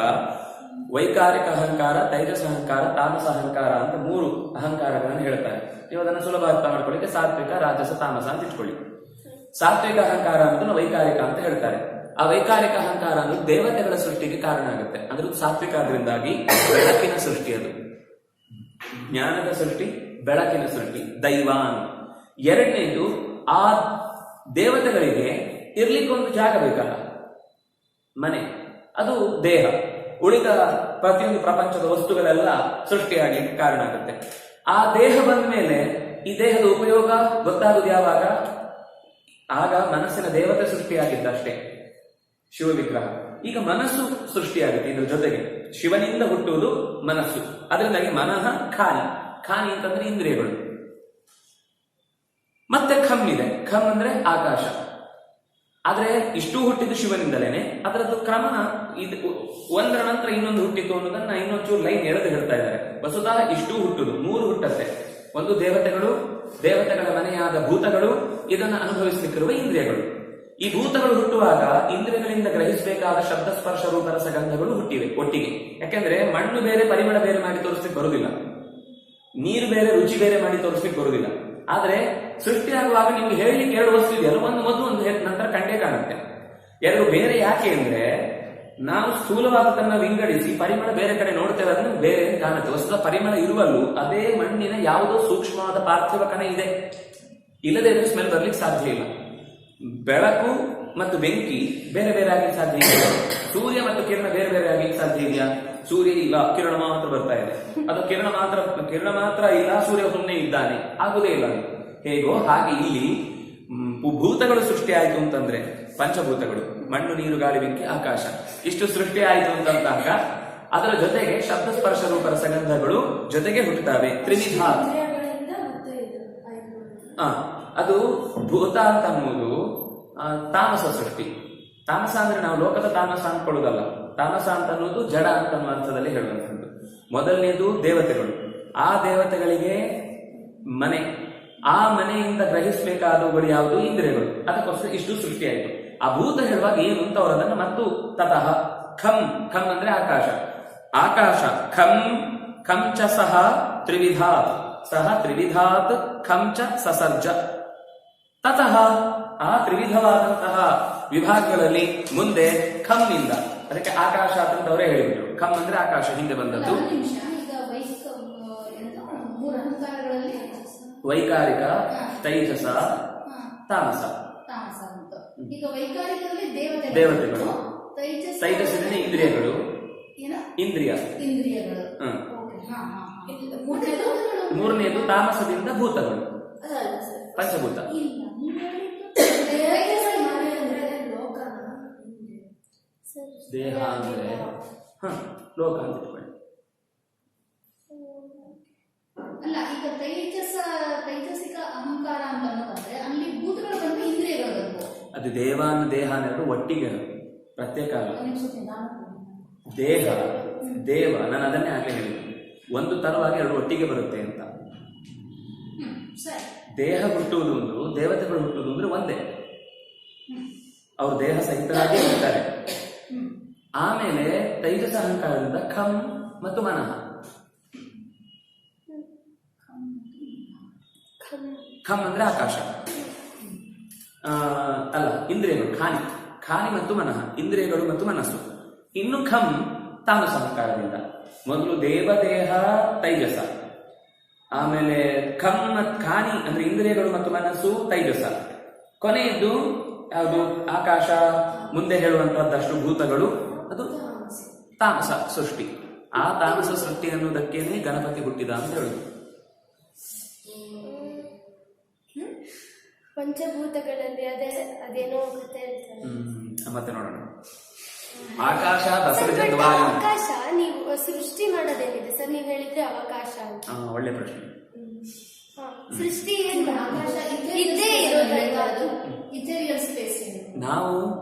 ವೈಕಾರಿಕ ಅಹಂಕಾರ, ತೈಜಸ ಅಹಂಕಾರ, ತಾಮಸ ಅಹಂಕಾರ ಅಂತ 3 ಅಹಂಕಾರಗಳನ್ನು ಹೇಳ್ತಾರೆ. ನೀವು ಅದನ್ನು ಸುಲಭ ಅರ್ಥ ಮಾಡ್ಕೊಳ್ಳಿಕ್ಕೆ ಸಾತ್ವಿಕ, ರಾಜಸ, ತಾಮಸ ಅಂತ ಇಟ್ಕೊಳ್ಳಿ. ಸಾತ್ವಿಕ ಅಹಂಕಾರ ಅನ್ನೋದನ್ನು ವೈಕಾರಿಕ ಅಂತ ಹೇಳ್ತಾರೆ. ಆ ವೈಕಾರಿಕ ಅಹಂಕಾರ ಅನ್ನೋದು ದೇವತೆಗಳ ಸೃಷ್ಟಿಗೆ ಕಾರಣ ಆಗುತ್ತೆ. ಅದ್ರದ್ದು ಸಾತ್ವಿಕ ಆದ್ರಿಂದಾಗಿ ಬೆಳಕಿನ ಸೃಷ್ಟಿ, ಅದು ಜ್ಞಾನದ ಸೃಷ್ಟಿ, ಬೆಳಕಿನ ಸೃಷ್ಟಿ, ದೈವಾನ್. ಎರಡನೇದು, ಆ ದೇವತೆಗಳಿಗೆ ಇರ್ಲಿಕ್ಕೊಂದು ಜಾಗ ಬೇಕಲ್ಲ, ಮನೆ, ಅದು ದೇಹ. ಉಳಿದ ಪ್ರತಿಯೊಂದು ಪ್ರಪಂಚದ ವಸ್ತುಗಳೆಲ್ಲ ಸೃಷ್ಟಿಯಾಗಲಿಕ್ಕೆ ಕಾರಣ ಆಗುತ್ತೆ. ಆ ದೇಹ ಬಂದ ಮೇಲೆ ಈ ದೇಹದ ಉಪಯೋಗ ಗೊತ್ತಾಗುವುದು ಯಾವಾಗ? ಆಗ ಮನಸ್ಸಿನ ದೇವತೆ ಸೃಷ್ಟಿಯಾಗಿದ್ದಷ್ಟೇ ಶಿವ ವಿಗ್ರಹ. ಈಗ ಮನಸ್ಸು ಸೃಷ್ಟಿಯಾಗುತ್ತೆ ಇದ್ರ ಜೊತೆಗೆ. ಶಿವನಿಂದ ಹುಟ್ಟುವುದು ಮನಸ್ಸು. ಅದರಿಂದಾಗಿ ಮನಃ ಖಾನಿ. ಖಾನಿ ಅಂತಂದ್ರೆ ಇಂದ್ರಿಯಗಳು. ಮತ್ತೆ ಖಮ್ ಇದೆ. ಖಮ್ ಅಂದ್ರೆ ಆಕಾಶ. ಆದ್ರೆ ಇಷ್ಟು ಹುಟ್ಟಿದ್ದು ಶಿವನಿಂದಲೇನೆ. ಅದರದ್ದು ಕ್ರಮ ಇದು ಒಂದರ ನಂತರ ಇನ್ನೊಂದು ಹುಟ್ಟಿತು ಅನ್ನೋದನ್ನ ಇನ್ನೊಂಚೂರು ಲೈನ್ ಎಳೆದು ಹೇಳ್ತಾ ಇದ್ದಾರೆ. ವಸುಧಾ ಇಷ್ಟು ಹುಟ್ಟುದು 3 ಹುಟ್ಟತ್ತೆ. ಒಂದು ದೇವತೆಗಳು, ದೇವತೆಗಳ ಮನೆಯಾದ ಭೂತಗಳು, ಇದನ್ನು ಅನುಭವಿಸಲಿಕ್ಕಿರುವ ಇಂದ್ರಿಯಗಳು. ಈ ಭೂತಗಳು ಹುಟ್ಟುವಾಗ ಇಂದ್ರಿಯಗಳಿಂದ ಗ್ರಹಿಸಬೇಕಾದ ಶಬ್ದ, ಸ್ಪರ್ಶ, ರೂಪ, ರಸ, ಗಂಧಗಳು ಹುಟ್ಟಿವೆ ಒಟ್ಟಿಗೆ. ಯಾಕೆಂದ್ರೆ ಮಣ್ಣು ಬೇರೆ ಪರಿಮಳ ಬೇರೆ ಮಾಡಿ ತೋರಿಸ್ಲಿಕ್ಕೆ ಬರುವುದಿಲ್ಲ, ನೀರು ಬೇರೆ ರುಚಿ ಬೇರೆ ಮಾಡಿ ತೋರಿಸ್ಲಿಕ್ಕೆ ಬರುವುದಿಲ್ಲ. ಆದ್ರೆ ಸೃಷ್ಟಿಯಾಗುವಾಗ ನಿಮ್ಗೆ ಹೇಳಲಿಕ್ಕೆ 2 ವಸ್ತು ಇದೆಯಲ್ಲ, ಒಂದು ಮೊದಲು ಒಂದು ನಂತರ ಕಂಡೇ ಕಾಣುತ್ತೆ. 2 ಬೇರೆ ಯಾಕೆ ಅಂದ್ರೆ ನಾವು ಸ್ಥೂಲವಾದದನ್ನ ವಿಂಗಡಿಸಿ ಪರಿಮಳ ಬೇರೆ ಕಡೆ ನೋಡ್ತೇವೆ, ಅದನ್ನು ಬೇರೆ ಕಾಣುತ್ತೆ. ವಸ್ತುದ ಪರಿಮಳ ಇರುವಲ್ಲೂ ಅದೇ ಮಣ್ಣಿನ ಯಾವುದೋ ಸೂಕ್ಷ್ಮವಾದ ಪಾರ್ಥಿವ ಕಣ ಇದೆ. ಇಲ್ಲದೆ ಇದ್ರೆ ಸ್ಮೆಲ್ ಬರ್ಲಿಕ್ಕೆ ಸಾಧ್ಯ ಇಲ್ಲ. ಬೆಳಕು ಮತ್ತು ಬೆಂಕಿ ಬೇರೆ ಬೇರೆ ಆಗ್ಲಿಕ್ಕೆ ಸಾಧ್ಯ ಇಲ್ಲ. ಸೂರ್ಯ ಮತ್ತು ಕಿರಣ ಬೇರೆ ಬೇರೆ ಆಗ್ಲಿಕ್ಕೆ ಸಾಧ್ಯ ಇದೆಯಾ? ಸೂರ್ಯ ಇಲ್ಲ, ಕಿರಣ ಮಾತ್ರ ಬರ್ತಾ ಇದೆ. ಅದು ಕಿರಣ ಮಾತ್ರ ಇಲ್ಲ, ಸೂರ್ಯ ಸುಮ್ಮನೆ ಇದ್ದಾನೆ, ಆಗುದೇ ಇಲ್ಲ. ಹೇಗೋ ಹಾಗೆ ಇಲ್ಲಿ ಭೂತಗಳು ಸೃಷ್ಟಿ ಆಯ್ತು ಅಂತಂದ್ರೆ, ಪಂಚಭೂತಗಳು ಮಣ್ಣು, ನೀರು, ಗಾಳಿ, ಬೆಂಕಿ, ಆಕಾಶ, ಇಷ್ಟು ಸೃಷ್ಟಿ ಆಯ್ತು ಅಂತಂದಾಗ ಅದರ ಜೊತೆಗೆ ಶಬ್ದ, ಸ್ಪರ್ಶ, ರೂಪ, ರಸಗಂಧಗಳು ಜೊತೆಗೆ ಹುಟ್ಟುತ್ತವೆ. ತ್ರಿವಿಧ. ಅದು ಭೂತ ಅಂತ ಅನ್ನುವುದು ತಾಮಸ ಸೃಷ್ಟಿ. ತಾಮಸ ಅಂದ್ರೆ ನಾವು ಲೋಕದ ತಾಮಸ ಅನ್ಕೊಳ್ಳೋದಲ್ಲ. ತಾಮಸ ಅಂತ ಅನ್ನೋದು ಜಡ ಅಂತ ಅನ್ನೋ ಅರ್ಥದಲ್ಲಿ ಹೇಳುವಂಥದ್ದು. ಮೊದಲನೇದು ದೇವತೆಗಳು. ಆ ದೇವತೆಗಳಿಗೆ ಮನೆ, ಆ ಮನೆಯಿಂದ ಗ್ರಹಿಸಬೇಕಾದವುಗಳು ಯಾವುದು? ಇಂದ್ರಿಯಗಳು. ಅದಕ್ಕೋಸ್ಕರ ಇಷ್ಟು ಸೃಷ್ಟಿಯಾಯಿತು. ಆ ಭೂತ ಹೇಳುವಾಗ ಏನು ಅಂತ ಅವರದನ್ನ ಮತ್ತು ತತಃ ಖಂ. ಖಂ ಅಂದ್ರೆ ಆಕಾಶ. ಆಕಾಶ ಖಂ ಖಂಚ ಸಹ ತ್ರಿವಿಧಾತ್. ಸಹ ತ್ರಿವಿಧಾತ್ ಖಂಚ ಸಸರ್ಜ. ತತಃ ಆ ತ್ರಿವಿಧವಾದಂತಹ ವಿಭಾಗಗಳಲ್ಲಿ ಮುಂದೆ ಖಮ್ನಿಂದ, ಅದಕ್ಕೆ ಆಕಾಶ ಅಂತ ಅವರೇ ಹೇಳಿಬಿಟ್ರು. ಖಮ್ ಅಂದ್ರೆ ಆಕಾಶ ಹಿಂದೆ ಬಂದದ್ದು. ವೈಕಾರಿಕ, ತೈಜಸ, ತಾಮಸ. ಈಗ ವೈಕಾರಿಕದಲ್ಲಿ ದೇವತೆಗಳು, ತೈಜಸ್ಸಿನಲ್ಲಿ ಇಂದ್ರಿಯಗಳು, ಇಂದ್ರಿಯಗಳು. ಮೂರನೇದು ತಾಮಸದಿಂದ ಭೂತಗಳು, ಪಂಚಭೂತ. ದೇಹ ಅಂದ್ರೆ ಲೋಕ ಅಂತ ಇಟ್ಕೊಳ್ಳಿ. ಅಲ್ಲ, ಈಗ ತೈಜಸಿಕ ಅಹಂಕಾರ ಅಂತ ಅನ್ನೋದಂದ್ರೆ ಅಲ್ಲಿ ಭೂತಗಳು ಬಂದು ಇಂದ್ರಿಯಗಳು ಬಂದು ಅದು ದೇವಾನ ದೇಹ ಅನ್ನೋದು ಒಟ್ಟಿಗೆ ಪ್ರತ್ಯೇಕ ಅಲ್ಲ. ದೇಹ ದೇವ, ನಾನು ಅದನ್ನೇ ಆಗಲೇ ಹೇಳಿದೆ, ಒಂದು ತರವಾಗಿ 2 ಒಟ್ಟಿಗೆ ಬರುತ್ತೆ ಅಂತ. ದೇಹ ಹುಟ್ಟುವುದು ಒಂದು, ದೇವತೆಗಳು ಹುಟ್ಟುವುದು ಅಂದ್ರೆ ಒಂದೇ. ಅವರು ದೇಹ ಸಹಿತರಾಗಿ ಇರ್ತಾರೆ. ಆಮೇಲೆ ತೈಜಸ ಅಹಂಕಾರದಿಂದ ಖಂ ಮತ್ತು ಮನಃ. ಖಂ ಅಂದ್ರೆ ಆಕಾಶ, ಅಲ್ಲ ಇಂದ್ರಿಯಗಳು. ಖಾನಿ ಮತ್ತು ಮನಃ, ಇಂದ್ರಿಯಗಳು ಮತ್ತು ಮನಸ್ಸು. ಇನ್ನು ಖಂ ತಾಮಸ ಅಹಂಕಾರದಿಂದ. ಮೊದಲು ದೇವದೇಹ ತೈಜಸ, ಆಮೇಲೆ ಖಂ ಖಾನಿ ಅಂದ್ರೆ ಇಂದ್ರಿಯಗಳು ಮತ್ತು ಮನಸ್ಸು ತೈಜಸ, ಕೊನೆಯದ್ದು ಯಾವುದು? ಆಕಾಶ. ಮುಂದೆ ಹೇಳುವಂತಹದ್ದಷ್ಟು ಭೂತಗಳು, ಅದು ತಾಮಸ ಸೃಷ್ಟಿ. ಆ ತಾಮಸ ಸೃಷ್ಟಿ ಅನ್ನುವುದಕ್ಕೇನೆ ಗಣಪತಿ ಹುಟ್ಟಿದ ಅಂತ ಹೇಳುದು. ಪಂಚಭೂತಗಳಲ್ಲಿ ಅದೇನೋ ಕಥೆ ಹೇಳ್ತಾರೆ, ಮತ್ತೆ ನೋಡೋಣ. ಆಕಾಶ ಆಕಾಶ ನೀವು ಸೃಷ್ಟಿ ಮಾಡೋದೇನಿದೆ ಸರ್? ನೀವು ಹೇಳಿದ್ರೆ ಅವಕಾಶ ಅಂತ. ಒಳ್ಳೆ ಪ್ರಶ್ನೆ. ಸೃಷ್ಟಿ ಏನು? ಆಕಾಶ ಇದ್ದೇ ಇರೋದ್ರಿಂದ ಅದು ಇಥೇರಿಯಲ್ ಸ್ಪೇಸ್. ನಾವು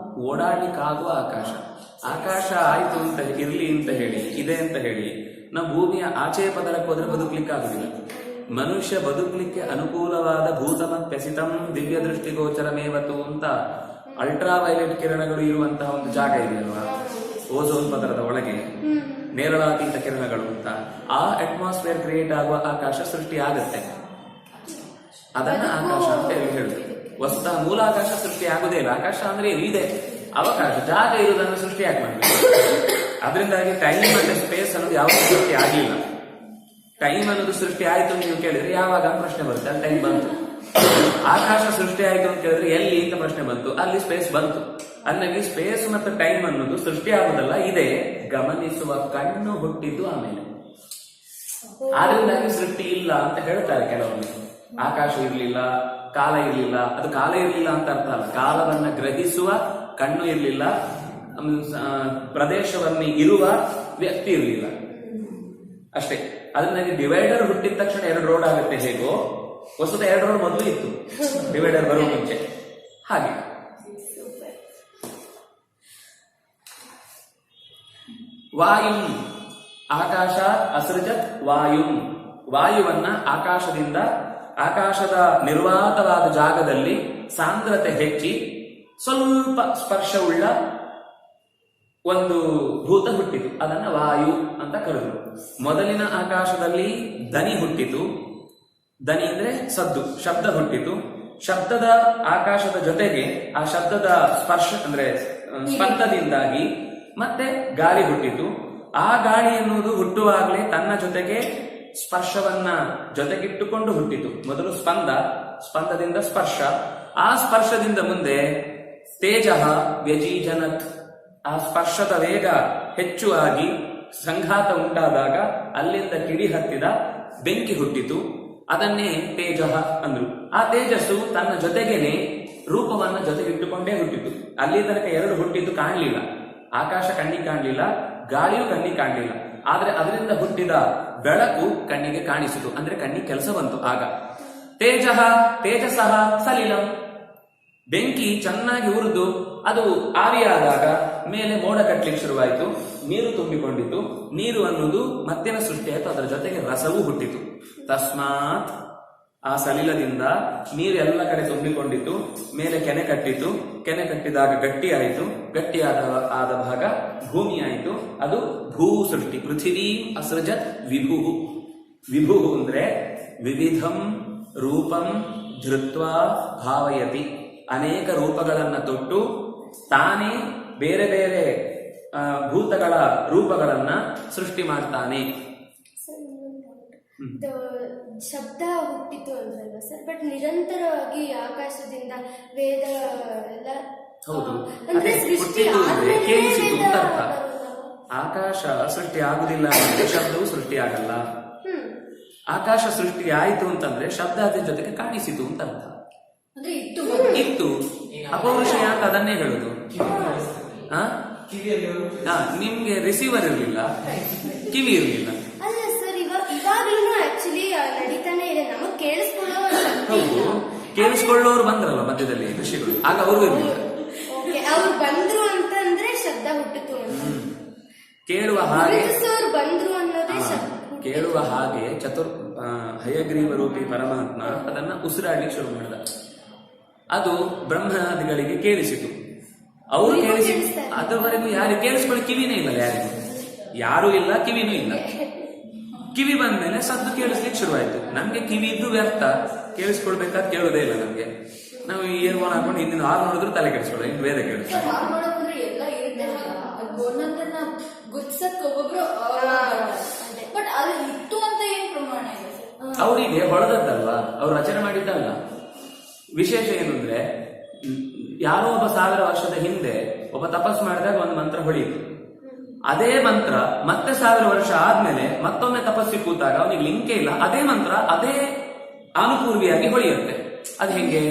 ಓಡಾಡ್ಲಿಕ್ಕಾಗುವ ಆಕಾಶ. ಆಕಾಶ ಆಯ್ತು ಅಂತ ಇರ್ಲಿ ಅಂತ ಹೇಳಿ, ಇದೆ ಅಂತ ಹೇಳಿ ನಾವು ಭೂಮಿಯ ಆಚೆ ಪದರಕ್ಕೆ ಹೋದ್ರೆ ಬದುಕಲಿಕ್ಕೆ ಆಗುದಿಲ್ಲ. ಮನುಷ್ಯ ಬದುಕಲಿಕ್ಕೆ ಅನುಕೂಲವಾದ ಭೂತಮತ್ಯಸಿತಂ ದಿವ್ಯ ದೃಷ್ಟಿಗೋಚರಮೇವತು ಅಂತ ಅಲ್ಟ್ರಾ ವೈಲೆಟ್ ಕಿರಣಗಳು ಇರುವಂತಹ ಒಂದು ಜಾಗ ಇದೆಯಲ್ವಾ, ಓಝೋನ್ ಪದರದ ಒಳಗೆ ನೇರಳಾತೀತ ಕಿರಣಗಳು ಅಂತ. ಆ ಅಟ್ಮಾಸ್ಫಿಯರ್ ಕ್ರಿಯೇಟ್ ಆಗುವ ಆಕಾಶ ಸೃಷ್ಟಿ ಆಗುತ್ತೆ. ಅದನ್ನ ಆಕಾಶ ಅಂತ ಹೇಳುದು. ವಸ್ತುತಃ ಮೂಲ ಆಕಾಶ ಸೃಷ್ಟಿ ಆಗುದೇ ಇಲ್ಲ. ಆಕಾಶ ಅಂದ್ರೆ ಇದೆ, ಅವಕಾಶ, ಜಾಗ ಇರುವುದನ್ನು ಸೃಷ್ಟಿ ಯಾಕೆ ಮಾಡಬೇಕು? ಅದರಿಂದಾಗಿ ಟೈಮ್ ಮತ್ತೆ ಸ್ಪೇಸ್ ಅನ್ನೋದು ಯಾವಾಗ ಸೃಷ್ಟಿ ಆಗಿಲ್ಲ. ಟೈಮ್ ಅನ್ನೋದು ಸೃಷ್ಟಿ ಆಯ್ತು ಅಂತ ನೀವು ಕೇಳಿದ್ರೆ ಯಾವಾಗ ಪ್ರಶ್ನೆ ಬರುತ್ತೆ, ಅಲ್ಲಿ ಟೈಮ್ ಬಂತು. ಆಕಾಶ ಸೃಷ್ಟಿ ಆಯ್ತು ಅಂತ ಕೇಳಿದ್ರೆ ಎಲ್ಲಿ ಅಂತ ಪ್ರಶ್ನೆ ಬಂತು, ಅಲ್ಲಿ ಸ್ಪೇಸ್ ಬಂತು. ಅಲ್ಲಿ ಸ್ಪೇಸ್ ಮತ್ತು ಟೈಮ್ ಅನ್ನೋದು ಸೃಷ್ಟಿ ಆಗುದಲ್ಲ, ಇದೆ, ಗಮನಿಸುವ ಕಣ್ಣು ಹುಟ್ಟಿದ್ದು ಆಮೇಲೆ. ಆದ್ರಿಂದಾಗಿ ಸೃಷ್ಟಿ ಇಲ್ಲ ಅಂತ ಹೇಳ್ತಾರೆ ಕೆಲವೊಮ್ಮೆ. ಆಕಾಶ ಇರ್ಲಿಲ್ಲ, ಕಾಲ ಇರ್ಲಿಲ್ಲ. ಅದು ಕಾಲ ಇರ್ಲಿಲ್ಲ ಅಂತ ಅರ್ಥ ಅಲ್ಲ, ಕಾಲವನ್ನ ಗ್ರಹಿಸುವ ಕಣ್ಣು ಇರ್ಲಿಲ್ಲ, ಪ್ರದೇಶವನ್ನು ಇರುವ ವ್ಯಕ್ತಿ ಇರ್ಲಿಲ್ಲ ಅಷ್ಟೇ. ಅದರಿಂದಾಗಿ ಡಿವೈಡರ್ ಹುಟ್ಟಿದ ತಕ್ಷಣ 2 ರೋಡ್ ಆಗುತ್ತೆ. ಹೇಗೋ ವಸ್ತುತ 2 ರೋಡ್ ಮೊದಲು ಇತ್ತು ಡಿವೈಡರ್ ಬರುವ ಮುಂಚೆ. ಹಾಗೆ ವಾಯುಂ ಆಕಾಶ ಅಸೃಜತ್ ವಾಯುಂ, ವಾಯುವನ್ನ ಆಕಾಶದಿಂದ, ಆಕಾಶದ ನಿರ್ವಾತವಾದ ಜಾಗದಲ್ಲಿ ಸಾಂದ್ರತೆ ಹೆಚ್ಚಿ ಸ್ವಲ್ಪ ಸ್ಪರ್ಶವುಳ್ಳ ಒಂದು ಭೂತ ಹುಟ್ಟಿತು. ಅದನ್ನ ವಾಯು ಅಂತ ಕರೆದರು. ಮೊದಲಿನ ಆಕಾಶದಲ್ಲಿ ದನಿ ಹುಟ್ಟಿತು. ದನಿ ಅಂದ್ರೆ ಸದ್ದು, ಶಬ್ದ ಹುಟ್ಟಿತು. ಶಬ್ದದ ಆಕಾಶದ ಜೊತೆಗೆ ಆ ಶಬ್ದದ ಸ್ಪರ್ಶ ಅಂದ್ರೆ ಸ್ಪಂದದಿಂದಾಗಿ ಮತ್ತೆ ಗಾಳಿ ಹುಟ್ಟಿತು. ಆ ಗಾಳಿ ಎನ್ನುವುದು ಹುಟ್ಟುವಾಗಲೇ ತನ್ನ ಜೊತೆಗೆ ಸ್ಪರ್ಶವನ್ನ ಜೊತೆಗಿಟ್ಟುಕೊಂಡು ಹುಟ್ಟಿತು. ಮೊದಲು ಸ್ಪಂದ, ಸ್ಪಂದದಿಂದ ಸ್ಪರ್ಶ, ಆ ಸ್ಪರ್ಶದಿಂದ ಮುಂದೆ ತೇಜ ವ್ಯಜೀಜನತ್, ಆ ಸ್ಪರ್ಶದ ವೇಗ ಹೆಚ್ಚು ಆಗಿ ಸಂಘಾತ ಉಂಟಾದಾಗ ಅಲ್ಲಿಂದ ಕಿಡಿ ಹತ್ತಿದ ಬೆಂಕಿ ಹುಟ್ಟಿತು. ಅದನ್ನೇ ತೇಜ ಅಂದ್ರು. ಆ ತೇಜಸ್ಸು ತನ್ನ ಜೊತೆಗೇನೆ ರೂಪವನ್ನ ಜೊತೆಗಿಟ್ಟುಕೊಂಡೇ ಹುಟ್ಟಿತು. ಅಲ್ಲಿ ತನಕ 2 ಹುಟ್ಟಿದ್ದು ಕಾಣಲಿಲ್ಲ. ಆಕಾಶ ಕಣ್ಣಿಗೆ ಕಾಣಲಿಲ್ಲ, ಗಾಳಿಯು ಕಣ್ಣಿಗೆ ಕಾಣಲಿಲ್ಲ. ಆದ್ರೆ ಅದರಿಂದ ಹುಟ್ಟಿದ ಬೆಳಕು ಕಣ್ಣಿಗೆ ಕಾಣಿಸಿತು, ಅಂದ್ರೆ ಕಣ್ಣಿಗೆ ಕೆಲಸ ಬಂತು. ಆಗ ತೇಜಸಃ ಸಲಿಲಂ, ಬೆಂಕಿ ಚೆನ್ನಾಗಿ ಉರಿದು ಅದು ಆವಿಯಾದಾಗ ಮೇಲೆ ಮೋಡ ಕಟ್ಟಲಿಕ್ಕೆ ಶುರುವಾಯಿತು, ನೀರು ತುಂಬಿಕೊಂಡಿತು. ನೀರು ಅನ್ನೋದು ಮತ್ತಿನ ಸೃಷ್ಟಿಯಾಯಿತು, ಅದರ ಜೊತೆಗೆ ರಸವೂ ಹುಟ್ಟಿತು. ತಸ್ಮಾತ್ ಆ ಸಲಿಲದಿಂದ ನೀರು ಎಲ್ಲ ಕಡೆ ತುಂಬಿಕೊಂಡಿತು, ಮೇಲೆ ಕೆನೆ ಕಟ್ಟಿತು. ಕೆನೆ ಕಟ್ಟಿದಾಗ ಗಟ್ಟಿ ಆಯಿತು, ಗಟ್ಟಿಯಾದ ಭಾಗ ಭೂಮಿ ಆಯಿತು. ಅದು ಭೂ ಸೃಷ್ಟಿ. ಪೃಥಿವೀ ಅಸೃಜತ್ ವಿಭು. ವಿಭು ಅಂದ್ರೆ ವಿವಿಧಂ ರೂಪಂ ಧೃತ್ವಾ ಭಾವಯತಿ, ಅನೇಕ ರೂಪಗಳನ್ನ ತೊಟ್ಟು ತಾನೇ ಬೇರೆ ಬೇರೆ ಭೂತಗಳ ರೂಪಗಳನ್ನ ಸೃಷ್ಟಿ ಮಾಡ್ತಾನೆ. ಶಬ್ದ ಹುಟ್ಟಿತು ಅಂದ್ರಲ್ವ ಸರ್, ಬಟ್ ನಿರಂತರವಾಗಿ ಆಕಾಶದಿಂದ ವೇದ ಎಲ್ಲ ಹೌದು, ಅಂದ್ರೆ ಸೃಷ್ಟಿ ಕೇಳಿಸಿತು ಅಂತ ಅರ್ಥ. ಆಕಾಶ ಸೃಷ್ಟಿ ಆಗುದಿಲ್ಲ ಅಂದ್ರೆ ಶಬ್ದವು ಸೃಷ್ಟಿ ಆಗಲ್ಲ. ಆಕಾಶ ಸೃಷ್ಟಿ ಆಯಿತು ಅಂತಂದ್ರೆ ಶಬ್ದ ಅದ್ರ ಜೊತೆಗೆ ಕಾಣಿಸಿತು ಅಂತ ಅರ್ಥ. ಇತ್ತು ಅಪೌರುಷಯ ಅಂತ ಅದನ್ನೇ ಹೇಳುದು. ನಿಮ್ಗೆ ರಿಸೀವರ್ ಇರ್ಲಿಲ್ಲ, ಕಿವಿ ಇರ್ಲಿಲ್ಲ. ಅಲ್ಲ ಸರ್, ಇವಾಗ್ಲೂ ಆಕ್ಚುಲಿ ನಡೀತಾನೆ ಇದೆ. ನಮಗ್ ಕೇಳಿಸ್ಕೊಳ್ಳೋರು ಬಂದ್ರಲ್ಲ ಮಧ್ಯದಲ್ಲಿ ಋಷಿಗಳು, ಆಗ ಅವರು ಇರ್ಲಿಲ್ಲ. ಅವ್ರು ಬಂದ್ರು ಅಂತಂದ್ರೆ ಶಬ್ದ ಹುಟ್ಟಿತು. ಕೇಳುವ ಹಾಗೆ ಬಂದ್ರು ಅನ್ನೋದೇ ಶಬ್ದ. ಕೇಳುವ ಹಾಗೆ ಹಯಗ್ರೀವ ರೂಪಿ ಪರಮಾತ್ಮ ಅದನ್ನ ಉಸಿರಾಡ್ಲಿಕ್ಕೆ ಶುರು ಮಾಡಿದ. ಅದು ಬ್ರಹ್ಮಾದಿಗಳಿಗೆ ಕೇಳಿಸಿತು. ಅವರು ಅದುವರೆಗೂ ಯಾರು ಕೇಳಿಸ್ಕೊಳ್ಳಿ ಕಿವಿನೇ ಇಲ್ಲ, ಯಾರು ಇಲ್ಲ, ಕಿವಿನೂ ಇಲ್ಲ. ಕಿವಿ ಬಂದ್ಮೇಲೆ ಸದ್ದು ಕೇಳಿಸ್ಲಿಕ್ಕೆ ಶುರುವಾಯ್ತು. ನಮ್ಗೆ ಕಿವಿ ಇದ್ದು ವ್ಯರ್ಥ, ಕೇಳಿಸ್ಕೊಳ್ಬೇಕಾದ್ ಕೇಳೋದೇ ಇಲ್ಲ ನಮ್ಗೆ. ನಾವು ಇಯರ್ಫೋನ್ ಹಾಕೊಂಡು ಹಿಂದಿನ ಹಾಲು ನೋಡಿದ್ರು ತಲೆ ಕೆಡಿಸ್ಕೊಳ್ಳೋ, ಇನ್ನು ವೇದ ಕೇಳಿಸ್ಕೊಳ್ಳೋ. ಅವರಿಗೆ ಹೊಳೆದದ್ದಲ್ವಾ, ಅವ್ರು ರಚನೆ ಮಾಡಿದ್ದಲ್ಲ. ವಿಶೇಷ ಏನು ಅಂದ್ರೆ, ಯಾರೋ ಒಬ್ಬ 1000 ವರ್ಷದ ಹಿಂದೆ ಒಬ್ಬ ತಪಸ್ಸು ಮಾಡಿದಾಗ ಒಂದು ಮಂತ್ರ ಹೊಳೆಯಿತು. ಅದೇ ಮಂತ್ರ ಮತ್ತೆ 1000 ವರ್ಷ ಆದ್ಮೇಲೆ ಮತ್ತೊಮ್ಮೆ ತಪಸ್ಸಿಗೆ ಕೂತಾಗ ಅವನಿಗೆ ಲಿಂಕೇ ಇಲ್ಲ, ಅದೇ ಮಂತ್ರ ಅದೇ ಅನುಪೂರ್ವಿಯಾಗಿ ಹೊಳೆಯುತ್ತೆ. ಅದ್ ಹೆಂಗೆ?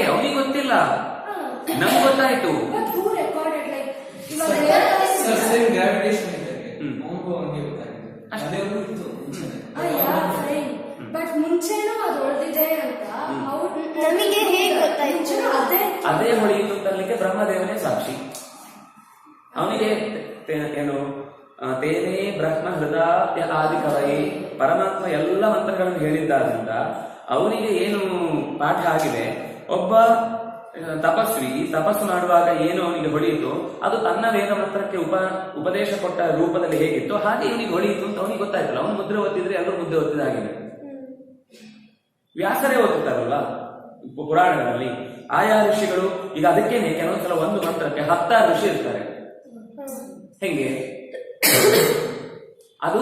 ಅವನಿಗೆ ಗೊತ್ತಿಲ್ಲ, ನಮ್ಗೆ ಗೊತ್ತಾಯ್ತು. ಬಟ್ ಮುಂಚೆನೂ ಅದು ಹೊಡೆದಿದೆ ಅಂತ ನಮಗೆ ಹೇಗೆ ಗೊತ್ತಾಯ್ತು? ಅದೇ ಹೊಳೆಯಿತು ಅಂತಲಿಕ್ಕೆ ಬ್ರಹ್ಮದೇವನೇ ಸಾಕ್ಷಿ. ಅವನಿಗೆ ಏನು ತೇನೇ ಬ್ರಹ್ಮ ಹೃದಯ ಆದಿ ಕವಯೇ, ಪರಮಾತ್ಮ ಎಲ್ಲ ಮಂತ್ರಗಳನ್ನು ಹೇಳಿದ್ದಾದ್ರಿಂದ ಅವನಿಗೆ ಏನು ಪಾಠ ಆಗಿದೆ, ಒಬ್ಬ ತಪಸ್ವಿ ತಪಸ್ಸು ಮಾಡುವಾಗ ಏನು ಅವನಿಗೆ ಹೊಳೆಯಿತು ಅದು ತನ್ನ ವೇದ ಮಂತ್ರಕ್ಕೆ ಉಪದೇಶ ಕೊಟ್ಟ ರೂಪದಲ್ಲಿ ಹೇಗಿತ್ತು ಹಾಗೆ ಇವನಿಗೆ ಹೊಳೆಯಿತು ಅಂತ ಅವನಿಗೆ ಗೊತ್ತಾಯ್ತಲ್ಲ. ಅವನು ಮುದ್ರೆ ಓದಿದ್ರೆ ಎಲ್ಲರೂ ಮುದ್ರೆ ಓದಿದಾಗಿದೆ. ವ್ಯಾಸರೇ ಓದುತ್ತಾರಲ್ಲ ಪುರಾಣಗಳಲ್ಲಿ ಆಯಾ ಋಷಿಗಳು. ಈಗ ಅದಕ್ಕೇನೆ ಕೆಲವೊಂದ್ಸಲ ಒಂದು ಮಂತ್ರಕ್ಕೆ 10 ಋಷಿ ಇರ್ತಾರೆ. ಹೆಂಗೆ ಅದು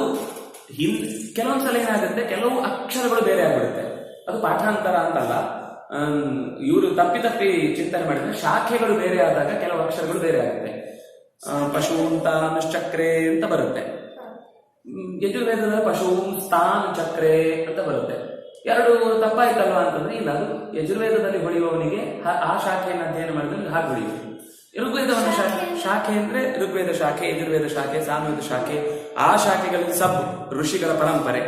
ಕೆಲವೊಂದ್ಸಲ ಏನಾಗುತ್ತೆ, ಕೆಲವು ಅಕ್ಷರಗಳು ಬೇರೆ ಆಗ್ಬಿಡುತ್ತೆ. ಅದು ಪಾಠಾಂತರ ಅಂತಲ್ಲ, ಇವರು ತಪ್ಪಿ ಚಿಂತನೆ ಮಾಡಿದ್ರೆ ಶಾಖೆಗಳು ಬೇರೆ ಆದಾಗ ಕೆಲವು ಅಕ್ಷರಗಳು ಬೇರೆ ಆಗುತ್ತೆ. ಪಶೂಂತಾನ್ ಚಕ್ರೆ ಅಂತ ಬರುತ್ತೆ, ಯಜುರ್ವೇದದ ಪಶೂನ್ ಸ್ಥಾನ್ ಚಕ್ರೆ ಅಂತ ಬರುತ್ತೆ. ಎರಡು ತಪ್ಪಾಯ್ತಲ್ವಾ ಅಂತಂದ್ರೆ ಇಲ್ಲ, ಅದು ಯಜುರ್ವೇದದಲ್ಲಿ ಹೊಳೆಯುವವನಿಗೆ ಆ ಶಾಖೆಯನ್ನು ಅಧ್ಯಯನ ಮಾಡಿದ್ರೆ ಹಾಗೆ ಹೊಳೆಯುವುದು. ಋಗ್ವೇದವನ್ನು ಶಾಖೆ ಅಂದ್ರೆ ಋಗ್ವೇದ ಶಾಖೆ, ಯಜುರ್ವೇದ ಶಾಖೆ, ಸಾಮವೇದ ಶಾಖೆ, ಆ ಶಾಖೆಗಳಲ್ಲಿ ಸಬ್ ಋಷಿಗಳ ಪರಂಪರೆ.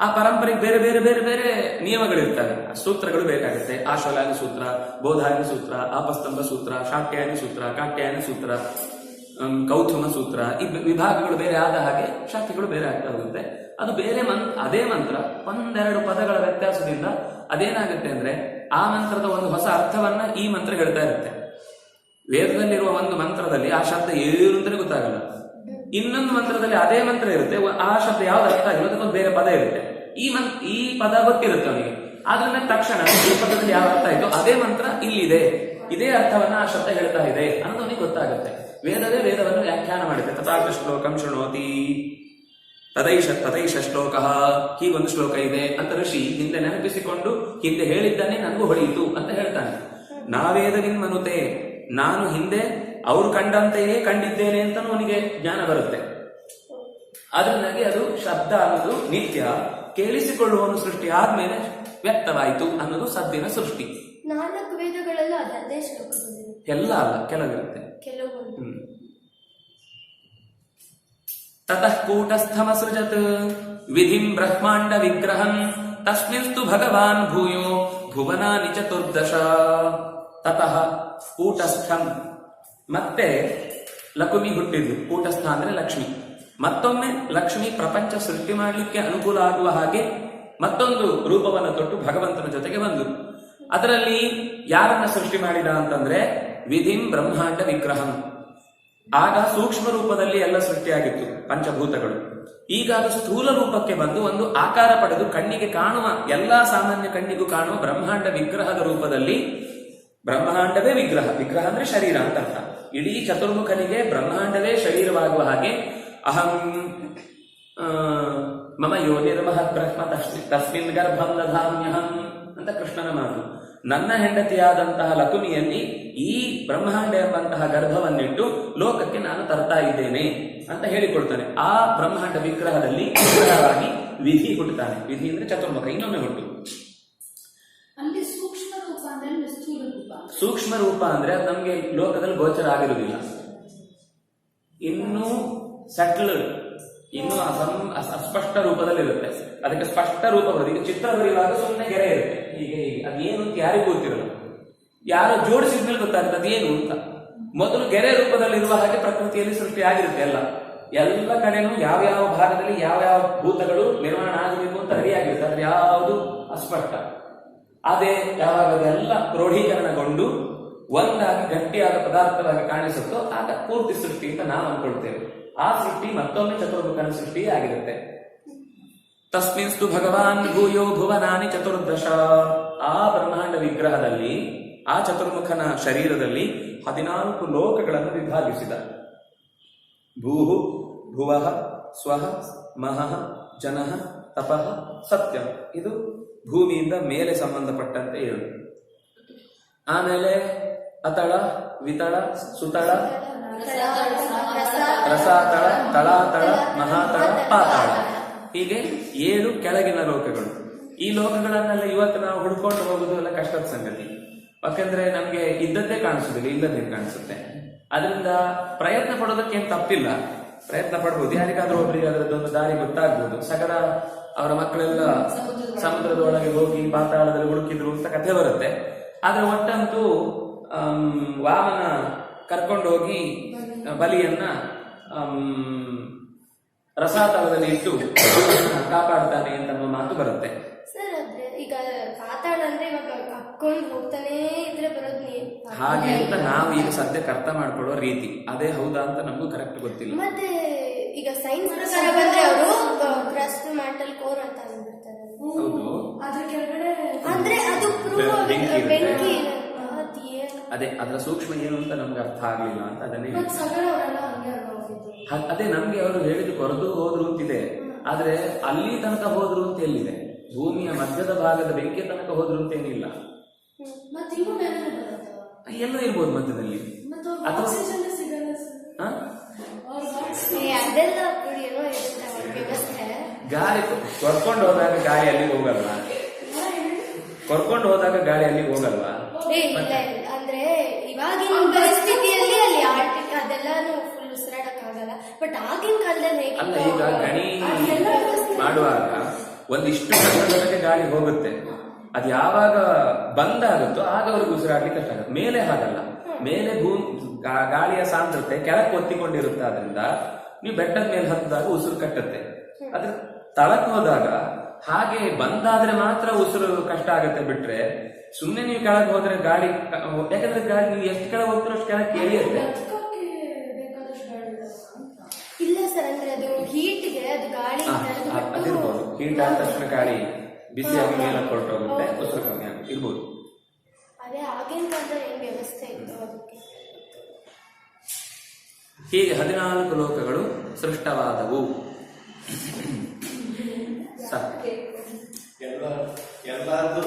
ಆ ಪರಂಪರೆಗೆ ಬೇರೆ ಬೇರೆ ಬೇರೆ ಬೇರೆ ನಿಯಮಗಳಿರ್ತವೆ, ಸೂತ್ರಗಳು ಬೇಕಾಗುತ್ತೆ. ಆಶ್ವಲಾಯನ ಸೂತ್ರ, ಬೋಧಾಯನ ಸೂತ್ರ, ಆಪಸ್ತಂಭ ಸೂತ್ರ, ಶಾಕ್ಯಾಯನ ಸೂತ್ರ, ಕಾಟ್ಯಾಯನ ಸೂತ್ರ, ಕೌಥುಮ ಸೂತ್ರ. ಈ ವಿಭಾಗಗಳು ಬೇರೆ ಆದ ಹಾಗೆ ಶಾಖೆಗಳು ಬೇರೆ ಆಗ್ತಾ ಹೋಗುತ್ತೆ. ಅದು ಬೇರೆ ಅದೇ ಮಂತ್ರ ಒಂದೆರಡು ಪದಗಳ ವ್ಯತ್ಯಾಸದಿಂದ ಅದೇನಾಗುತ್ತೆ ಅಂದ್ರೆ ಆ ಮಂತ್ರದ ಒಂದು ಹೊಸ ಅರ್ಥವನ್ನ ಈ ಮಂತ್ರ ಹೇಳ್ತಾ ಇರುತ್ತೆ. ವೇದದಲ್ಲಿರುವ ಒಂದು ಮಂತ್ರದಲ್ಲಿ ಆ ಶಬ್ದ ಏನು ಅಂತಲೇ ಗೊತ್ತಾಗಲ್ಲ, ಇನ್ನೊಂದು ಮಂತ್ರದಲ್ಲಿ ಅದೇ ಮಂತ್ರ ಇರುತ್ತೆ, ಆ ಶಬ್ದ ಯಾವ್ದು ಅರ್ಥ ಆಗಿಲ್ಲ, ಅದಕ್ಕೊಂದು ಬೇರೆ ಪದ ಇರುತ್ತೆ. ಈ ಪದ ಗೊತ್ತಿರುತ್ತೆ ಅವನಿಗೆ, ಆದ್ರಿಂದ ತಕ್ಷಣ ಈ ಪದದಲ್ಲಿ ಯಾವ ಅರ್ಥ ಆಯ್ತು ಅದೇ ಮಂತ್ರ ಇಲ್ಲಿದೆ, ಇದೇ ಅರ್ಥವನ್ನ ಆ ಶಬ್ದ ಹೇಳ್ತಾ ಇದೆ ಅನ್ನೋದು ಅವನಿಗೆ ಗೊತ್ತಾಗುತ್ತೆ. ವೇದವೇ ವೇದವನ್ನು ವ್ಯಾಖ್ಯಾನ ಮಾಡುತ್ತೆ. ತಥಾಕ ಶ್ಲೋಕಂ ಶೃಣೋತಿ ತದೈಷ ಶ್ಲೋಕ, ಹೀಗೊಂದು ಶ್ಲೋಕ ಇದೆ ಅಂತ ಋಷಿ ಹಿಂದೆ ನೆನಪಿಸಿಕೊಂಡು ಹಿಂದೆ ಹೇಳಿದ್ದಾನೆ ನನಗೂ ಹೊಳೆಯಿತು ಅಂತ ಹೇಳ್ತಾನೆ. ನಾವೇದವಿನ್ ಮನುತೆ, ನಾನು ಹಿಂದೆ ಅವ್ರು ಕಂಡಂತೆಯೇ ಕಂಡಿದ್ದೇನೆ ಅಂತ ಅವನಿಗೆ ಜ್ಞಾನ ಬರುತ್ತೆ. ಅದರಿಂದಾಗಿ ಅದು ಶಬ್ದ ಅನ್ನೋದು ನಿತ್ಯ, ಕೇಳಿಸಿಕೊಳ್ಳುವನು ಸೃಷ್ಟಿ ಆದ್ಮೇಲೆ ವ್ಯಕ್ತವಾಯಿತು ಅನ್ನೋದು ಸದ್ದಿನ ಸೃಷ್ಟಿ. 4 ವೇದಗಳೆಲ್ಲ ಅದೇ ಶ್ಲೋಕದಲ್ಲಿ ಎಲ್ಲ ಅಲ್ಲ, ಕೆಲವಿರುತ್ತೆ. ಕೆಲವೊಂದು ತತಃ ಕೂಟಸ್ಥಮಸೃಜತ್ ವಿಧಿಂ ಬ್ರಹ್ಮಾಂಡ ವಿಗ್ರಹಂ ತಸ್ಮಿನ್ಸ್ತು ಭಗವಾನ್ ಭೂಯೋ ಭುವನಾನಿ ಚತುರ್ದಶ. ತತಃ ಕೂಟಸ್ಥಂ, ಮತ್ತೆ ಲಕುಮಿ ಹುಟ್ಟಿದ್ಲು. ಕೂಟಸ್ಥ ಅಂದ್ರೆ ಲಕ್ಷ್ಮಿ. ಮತ್ತೊಮ್ಮೆ ಲಕ್ಷ್ಮಿ ಪ್ರಪಂಚ ಸೃಷ್ಟಿ ಮಾಡಲಿಕ್ಕೆ ಅನುಕೂಲ ಆಗುವ ಹಾಗೆ ಮತ್ತೊಂದು ರೂಪವನ್ನು ತೊಟ್ಟು ಭಗವಂತನ ಜೊತೆಗೆ ಬಂದು, ಅದರಲ್ಲಿ ಯಾರನ್ನ ಸೃಷ್ಟಿ ಮಾಡಿದ ಅಂತಂದ್ರೆ ವಿಧಿಂ ಬ್ರಹ್ಮಾಂಡ ವಿಗ್ರಹಂ. ಆಗ ಸೂಕ್ಷ್ಮ ರೂಪದಲ್ಲಿ ಎಲ್ಲ ಸೃಷ್ಟಿಯಾಗಿತ್ತು ಪಂಚಭೂತಗಳು. ಈಗ ಅದು ಸ್ಥೂಲ ರೂಪಕ್ಕೆ ಬಂದು ಒಂದು ಆಕಾರ ಪಡೆದು ಕಣ್ಣಿಗೆ ಕಾಣುವ, ಎಲ್ಲಾ ಸಾಮಾನ್ಯ ಕಣ್ಣಿಗೂ ಕಾಣುವ ಬ್ರಹ್ಮಾಂಡ ವಿಗ್ರಹದ ರೂಪದಲ್ಲಿ, ಬ್ರಹ್ಮಾಂಡವೇ ವಿಗ್ರಹ, ವಿಗ್ರಹ ಅಂದ್ರೆ ಶರೀರ ಅಂತ ಅರ್ಥ. ಇಡೀ ಚತುರ್ಮುಖನಿಗೆ ಬ್ರಹ್ಮಾಂಡವೇ ಶರೀರವಾಗುವ ಹಾಗೆ ಅಹಂ ಮಮ ಯೋನಿರ್ಮಹತ್ ಬ್ರಹ್ಮ ತಸ್ಮಿನ್ ಗರ್ಭಂ ದಧಾಮ್ಯಹಂ ಅಂತ ಕೃಷ್ಣನ ಮಾತು. ನನ್ನ ಹೆಂಡತಿಯಾದಂತಹ ಲಕುಮಿಯಲ್ಲಿ ಈ ಬ್ರಹ್ಮಾಂಡ ಎಂಬಂತಹ ಗರ್ಭವನ್ನಿಟ್ಟು ಲೋಕಕ್ಕೆ ನಾನು ತರ್ತಾ ಇದ್ದೇನೆ ಅಂತ ಹೇಳಿಕೊಡ್ತಾನೆ. ಆ ಬ್ರಹ್ಮಾಂಡ ವಿಗ್ರಹದಲ್ಲಿ ವಿಗ್ರಹವಾಗಿ ವಿಧಿ ಹುಟ್ಟುತ್ತಾನೆ. ವಿಧಿ ಅಂದ್ರೆ ಚತುರ್ಮುಖ, ಇನ್ನೊಮ್ಮೆ ಹುಟ್ಟು. ಅಲ್ಲಿ ಸೂಕ್ಷ್ಮ ರೂಪ ಅಂದ್ರೆ ಸ್ಥೂಲ ರೂಪ. ಸೂಕ್ಷ್ಮ ರೂಪ ಅಂದ್ರೆ ಅದು ನಮ್ಗೆ ಲೋಕದಲ್ಲಿ ಗೋಚರ ಆಗಿರುವುದಿಲ್ಲ, ಇನ್ನೂ ಸೆಟ್ಲ್ಡ್, ಇನ್ನೂ ಅಸ್ಪಷ್ಟ ರೂಪದಲ್ಲಿರುತ್ತೆ. ಅದಕ್ಕೆ ಸ್ಪಷ್ಟ ರೂಪ ಬರುತ್ತೆ. ಈಗ ಚಿತ್ರ ಬರೆಯುವಾಗ ಸುಮ್ಮನೆ ಗೆರೆ ಇರುತ್ತೆ, ಹೀಗೆ ಅದೇನು ಅಂತ ಯಾರಿಗೂ ಗೊತ್ತಿರಲ್ಲ, ಯಾರೋ ಜೋಡಿಸಿದ ಮೇಲೆ ಗೊತ್ತಾಗುತ್ತೆ ಅದೇನು ಅಂತ. ಮೊದಲು ಗೆರೆ ರೂಪದಲ್ಲಿರುವ ಹಾಗೆ ಪ್ರಕೃತಿಯಲ್ಲಿ ಸೃಷ್ಟಿ ಆಗಿರುತ್ತೆ. ಎಲ್ಲ ಕಡೆನೂ ಯಾವ್ಯಾವ ಭಾಗದಲ್ಲಿ ಯಾವ್ಯಾವ ಭೂತಗಳು ನಿರ್ಮಾಣ ಆಗಬೇಕು ಅಂತ ರೆಡಿಯಾಗಿರುತ್ತೆ. ಅದ್ರ ಯಾವುದು ಅಸ್ಪಷ್ಟ. ಅದೇ ಯಾವಾಗ ಅದೆಲ್ಲ ಕ್ರೋಢೀಕರಣಗೊಂಡು ಒಂದಾಗಿ ಗಟ್ಟಿಯಾದ ಪದಾರ್ಥವಾಗಿ ಕಾಣಿಸುತ್ತೋ ಆಗ ಪೂರ್ತಿ ಸೃಷ್ಟಿ ಅಂತ ನಾವು ಅನ್ಕೊಳ್ತೇವೆ. ಆ ಸೃಷ್ಟಿ ಮತ್ತೊಮ್ಮೆ ಚತುರ್ಮುಖನ ಸೃಷ್ಟಿ ಆಗಿರುತ್ತೆ. ತಸ್ಮಿನ್ಸ್ತು ಭಗವಾನ್ ಭೂಯೋ ಭುವನಾನಿ ಚತುರ್ದಶ. ಆ ಬ್ರಹ್ಮಾಂಡ ವಿಗ್ರಹದಲ್ಲಿ, ಆ ಚತುರ್ಮುಖನ ಶರೀರದಲ್ಲಿ 14 ಲೋಕಗಳನ್ನು ವಿಭಾಗಿಸಿದ. ಭೂಹು ಭುವಃ ಸ್ವಃ ಮಹಃ ಜನಃ ತಪಃ ಸತ್ಯಂ. ಇದು ಭೂಮಿಯಿಂದ ಮೇಲೆ ಸಂಬಂಧಪಟ್ಟಂತೆ ಇರು. ಆಮೇಲೆ ಅತಳ ವಿತಳ ಸುತಳ ರಸಾತಳ ತಳಾತಳ ಮಹಾತಳ ಪಾತಾಳ, ಹೀಗೆ 7 ಕೆಳಗಿನ ಲೋಕಗಳು. ಈ ಲೋಕಗಳನ್ನೆಲ್ಲ ಇವತ್ತು ನಾವು ಹುಡ್ಕೊಂಡು ಹೋಗುದು ಎಲ್ಲ ಕಷ್ಟದ ಸಂಗತಿ. ಯಾಕಂದ್ರೆ ನಮ್ಗೆ ಇದ್ದದ್ದೇ ಕಾಣಿಸುದಿಲ್ಲ, ಇಲ್ಲದೇನು ಕಾಣಿಸುತ್ತೆ. ಅದರಿಂದ ಪ್ರಯತ್ನ ಪಡೋದಕ್ಕೇನು ತಪ್ಪಿಲ್ಲ, ಪ್ರಯತ್ನ ಪಡ್ಬೋದು. ಯಾರಿಗಾದ್ರೂ ಒಬ್ರಿಗೆ ಅದರದ್ದೊಂದು ದಾರಿ ಗೊತ್ತಾಗ್ಬೋದು. ಸಗರ ಅವರ ಮಕ್ಕಳೆಲ್ಲ ಸಮುದ್ರದ ಒಳಗೆ ಹೋಗಿ ಪಾತಾಳದಲ್ಲಿ ಹುಡುಕಿದ್ರು ಅಂತ ಕಥೆ ಬರುತ್ತೆ. ಆದ್ರೆ ಒಟ್ಟಂತೂ ವಾಮನ ಕರ್ಕೊಂಡು ಹೋಗಿ ಬಲಿಯನ್ನ ರಸಾತಳದಲ್ಲಿ ಇಟ್ಟು ಕಾಪಾಡ್ತಾನೆ ಅಂತ ಅನ್ನೋ ಮಾತು ಬರುತ್ತೆ. ಸರ್ ಅದೇ ಈಗ ಪಾತಾಳ ಅಂದ್ರೆ ಇವಾಗ ಹಾಕೊಂಡು ಹೋಗ್ತಾನೇ ಇದ್ರೆ ಬರೋದು ನೀರು ಹಾಗೆ ಅಂತ ನಾವು ಈಗ ಸದ್ಯಕ್ಕೆ ಅರ್ಥ ಮಾಡ್ಕೊಳ್ಳೋ ರೀತಿ ಅದೇ ಹೌದಾ ಅಂತ ನಮಗೂ ಕರೆಕ್ಟ್ ಗೊತ್ತಿಲ್ಲ. ಮತ್ತೆ ಈಗ ಸೈನ್ಸ್ ಪ್ರಕಾರ ಬಂದ್ರೆ ಅವರು ಕ್ರಸ್ಟ್ ಮ್ಯಾಂಟಲ್ ಕೋರ್ ಅಂತ ಅಂದ್ಬಿಡ್ತಾರೆ. ಹೌದು, ಅದ್ರ ಕೆಳಗಡೆ ಅಂದ್ರೆ ಅದು ಬೆಂಕಿ ಇರುತ್ತೆ. ಬೆಂಕಿ ಅದೇ ಅದರ ಸೂಕ್ಷ್ಮ ಏನು ಅಂತ ನಮ್ಗೆ ಅರ್ಥ ಆಗ್ಲಿಲ್ಲ ಅಂತ ಅದನ್ನೇ ಮತ್ತ್ ಸಗರ ಅವರೆಲ್ಲ ಹಂಗೆ ಹೋಗಿದ್ದು. ಅದೇ ನಮ್ಗೆ ಅವರು ಹೇಳಿದ್ದು ಕೊರೆದು ಹೋದ್ರು ಅಂತಿದೆ, ಆದ್ರೆ ಅಲ್ಲಿ ತನಕ ಹೋದ್ರು ಅಂತ ಎಲ್ಲಿದೆ? ಭೂಮಿಯ ಮಧ್ಯದ ಭಾಗದ ಬೆಂಕಿ ತನಕ ಹೋದ್ರು ಅಂತ ಏನಿಲ್ಲ. ಮತ್ತೆ ಇನ್ನೂ ಮೇಲೆ ಬರುತ್ತವ. ಎಲ್ಲೂ ಇರ್ಬೋದು ಮಧ್ಯದಲ್ಲಿ. ಮತ್ತೆ ಅಥವಾ ಆಕ್ಸಿಜನ್ ಸಿಗಲ್ಲ ಸರ್. ಹ? ಅದೆಲ್ಲ ಏನೋ ಇರುತ್ತೆ ಅವ್ರ ವ್ಯವಸ್ಥೆ. ಗಾಳಿ ಕೊರ್ಕೊಂಡು ಹೋದಾಗ ಗಾಳಿ ಅಲ್ಲಿ ಹೋಗಲ್ವಾ? ಕೊರ್ಕೊಂಡು ಹೋದಾಗ ಗಾಳಿ ಅಲ್ಲಿ ಹೋಗಲ್ವಾ? ಇಲ್ಲ ಇಲ್ಲ ಅಂದ್ರೆ ಇವಾಗಿನ ಪರಿಸ್ಥಿತಿಯಲ್ಲಿ ಅಲ್ಲಿ ಆರ್ಟಿಕ್ ಅದೆಲ್ಲಾನು ಫುಲ್ ಉಸಿರಾಡಕ್ ಆಗಲ್ಲ. ಬಟ್ ಆಗಿನ ಕಾಲದಲ್ಲಿ ಹೇಗೆ ಅಲ್ಲ, ಈಗ ಗಣಿ ಮಾಡುವಾಗ ಒಂದಿಷ್ಟು ಕಷ್ಟದವರೆಗೆ ಗಾಳಿ ಹೋಗುತ್ತೆ. ಅದು ಯಾವಾಗ ಬಂದಾಗುತ್ತೋ ಆಗ ಅವ್ರಿಗೆ ಉಸಿರಾಡ್ಲಿಕ್ಕೆ ಕಷ್ಟ ಆಗುತ್ತೆ. ಮೇಲೆ ಹಾಗಲ್ಲ, ಮೇಲೆ ಗಾಳಿಯ ಸಾಂದ್ರತೆ ಕೆಳಕ್ಕೆ ಒತ್ತಿಕೊಂಡಿರುತ್ತೆ. ಆದ್ರಿಂದ ನೀವು ಬೆಟ್ಟದ ಮೇಲೆ ಹತ್ತಿದಾಗ ಉಸಿರು ಕಟ್ಟುತ್ತೆ. ಅದ್ರ ತಳಕ್ ಹೋದಾಗ ಹಾಗೆ ಬಂದಾದ್ರೆ ಮಾತ್ರ ಉಸಿರು ಕಷ್ಟ ಆಗುತ್ತೆ. ಬಿಟ್ರೆ ಸುಮ್ಮನೆ ನೀವು ಕೆಳಗೆ ಹೋದ್ರೆ ಗಾಳಿ, ಯಾಕಂದ್ರೆ ಗಾಳಿ ನೀವು ಎಷ್ಟು ಕೆಳಗೆ ಹೋಗ್ತೀರೋ ಅಷ್ಟು ಕೆಳಗೆ ಎಳಿಯುತ್ತೆ. ಬೇಕಾದಷ್ಟು ಗಾಳಿ ಅಂತ. ಇಲ್ಲ ಸರ್, ಅಂದ್ರೆ ಅದು ಹೀಟ್ಗೆ ಅದು ಗಾಳಿ ಅದಿರ್ಬೋದು. ಹೀಟ್ ಆದ ತಕ್ಷಣ ಗಾಳಿ ಬಿಸಿಯಾಗಿ ಮೇಲೆ ಹೊರಟೋಗುತ್ತೆ, ಉಸಿರು ಕಮ್ಮಿ ಆಗುತ್ತೆ, ಇರ್ಬೋದು. ಅದೇ ಆಗಿನ ಕಾಲದಲ್ಲಿ ಏನ್ ವ್ಯವಸ್ಥೆ ಇತ್ತು ಅದಕ್ಕೆ. ಹೀಗೆ 14 ಲೋಕಗಳು ಸೃಷ್ಟವಾದವು. ಎಲ್ಲಾರ್ದು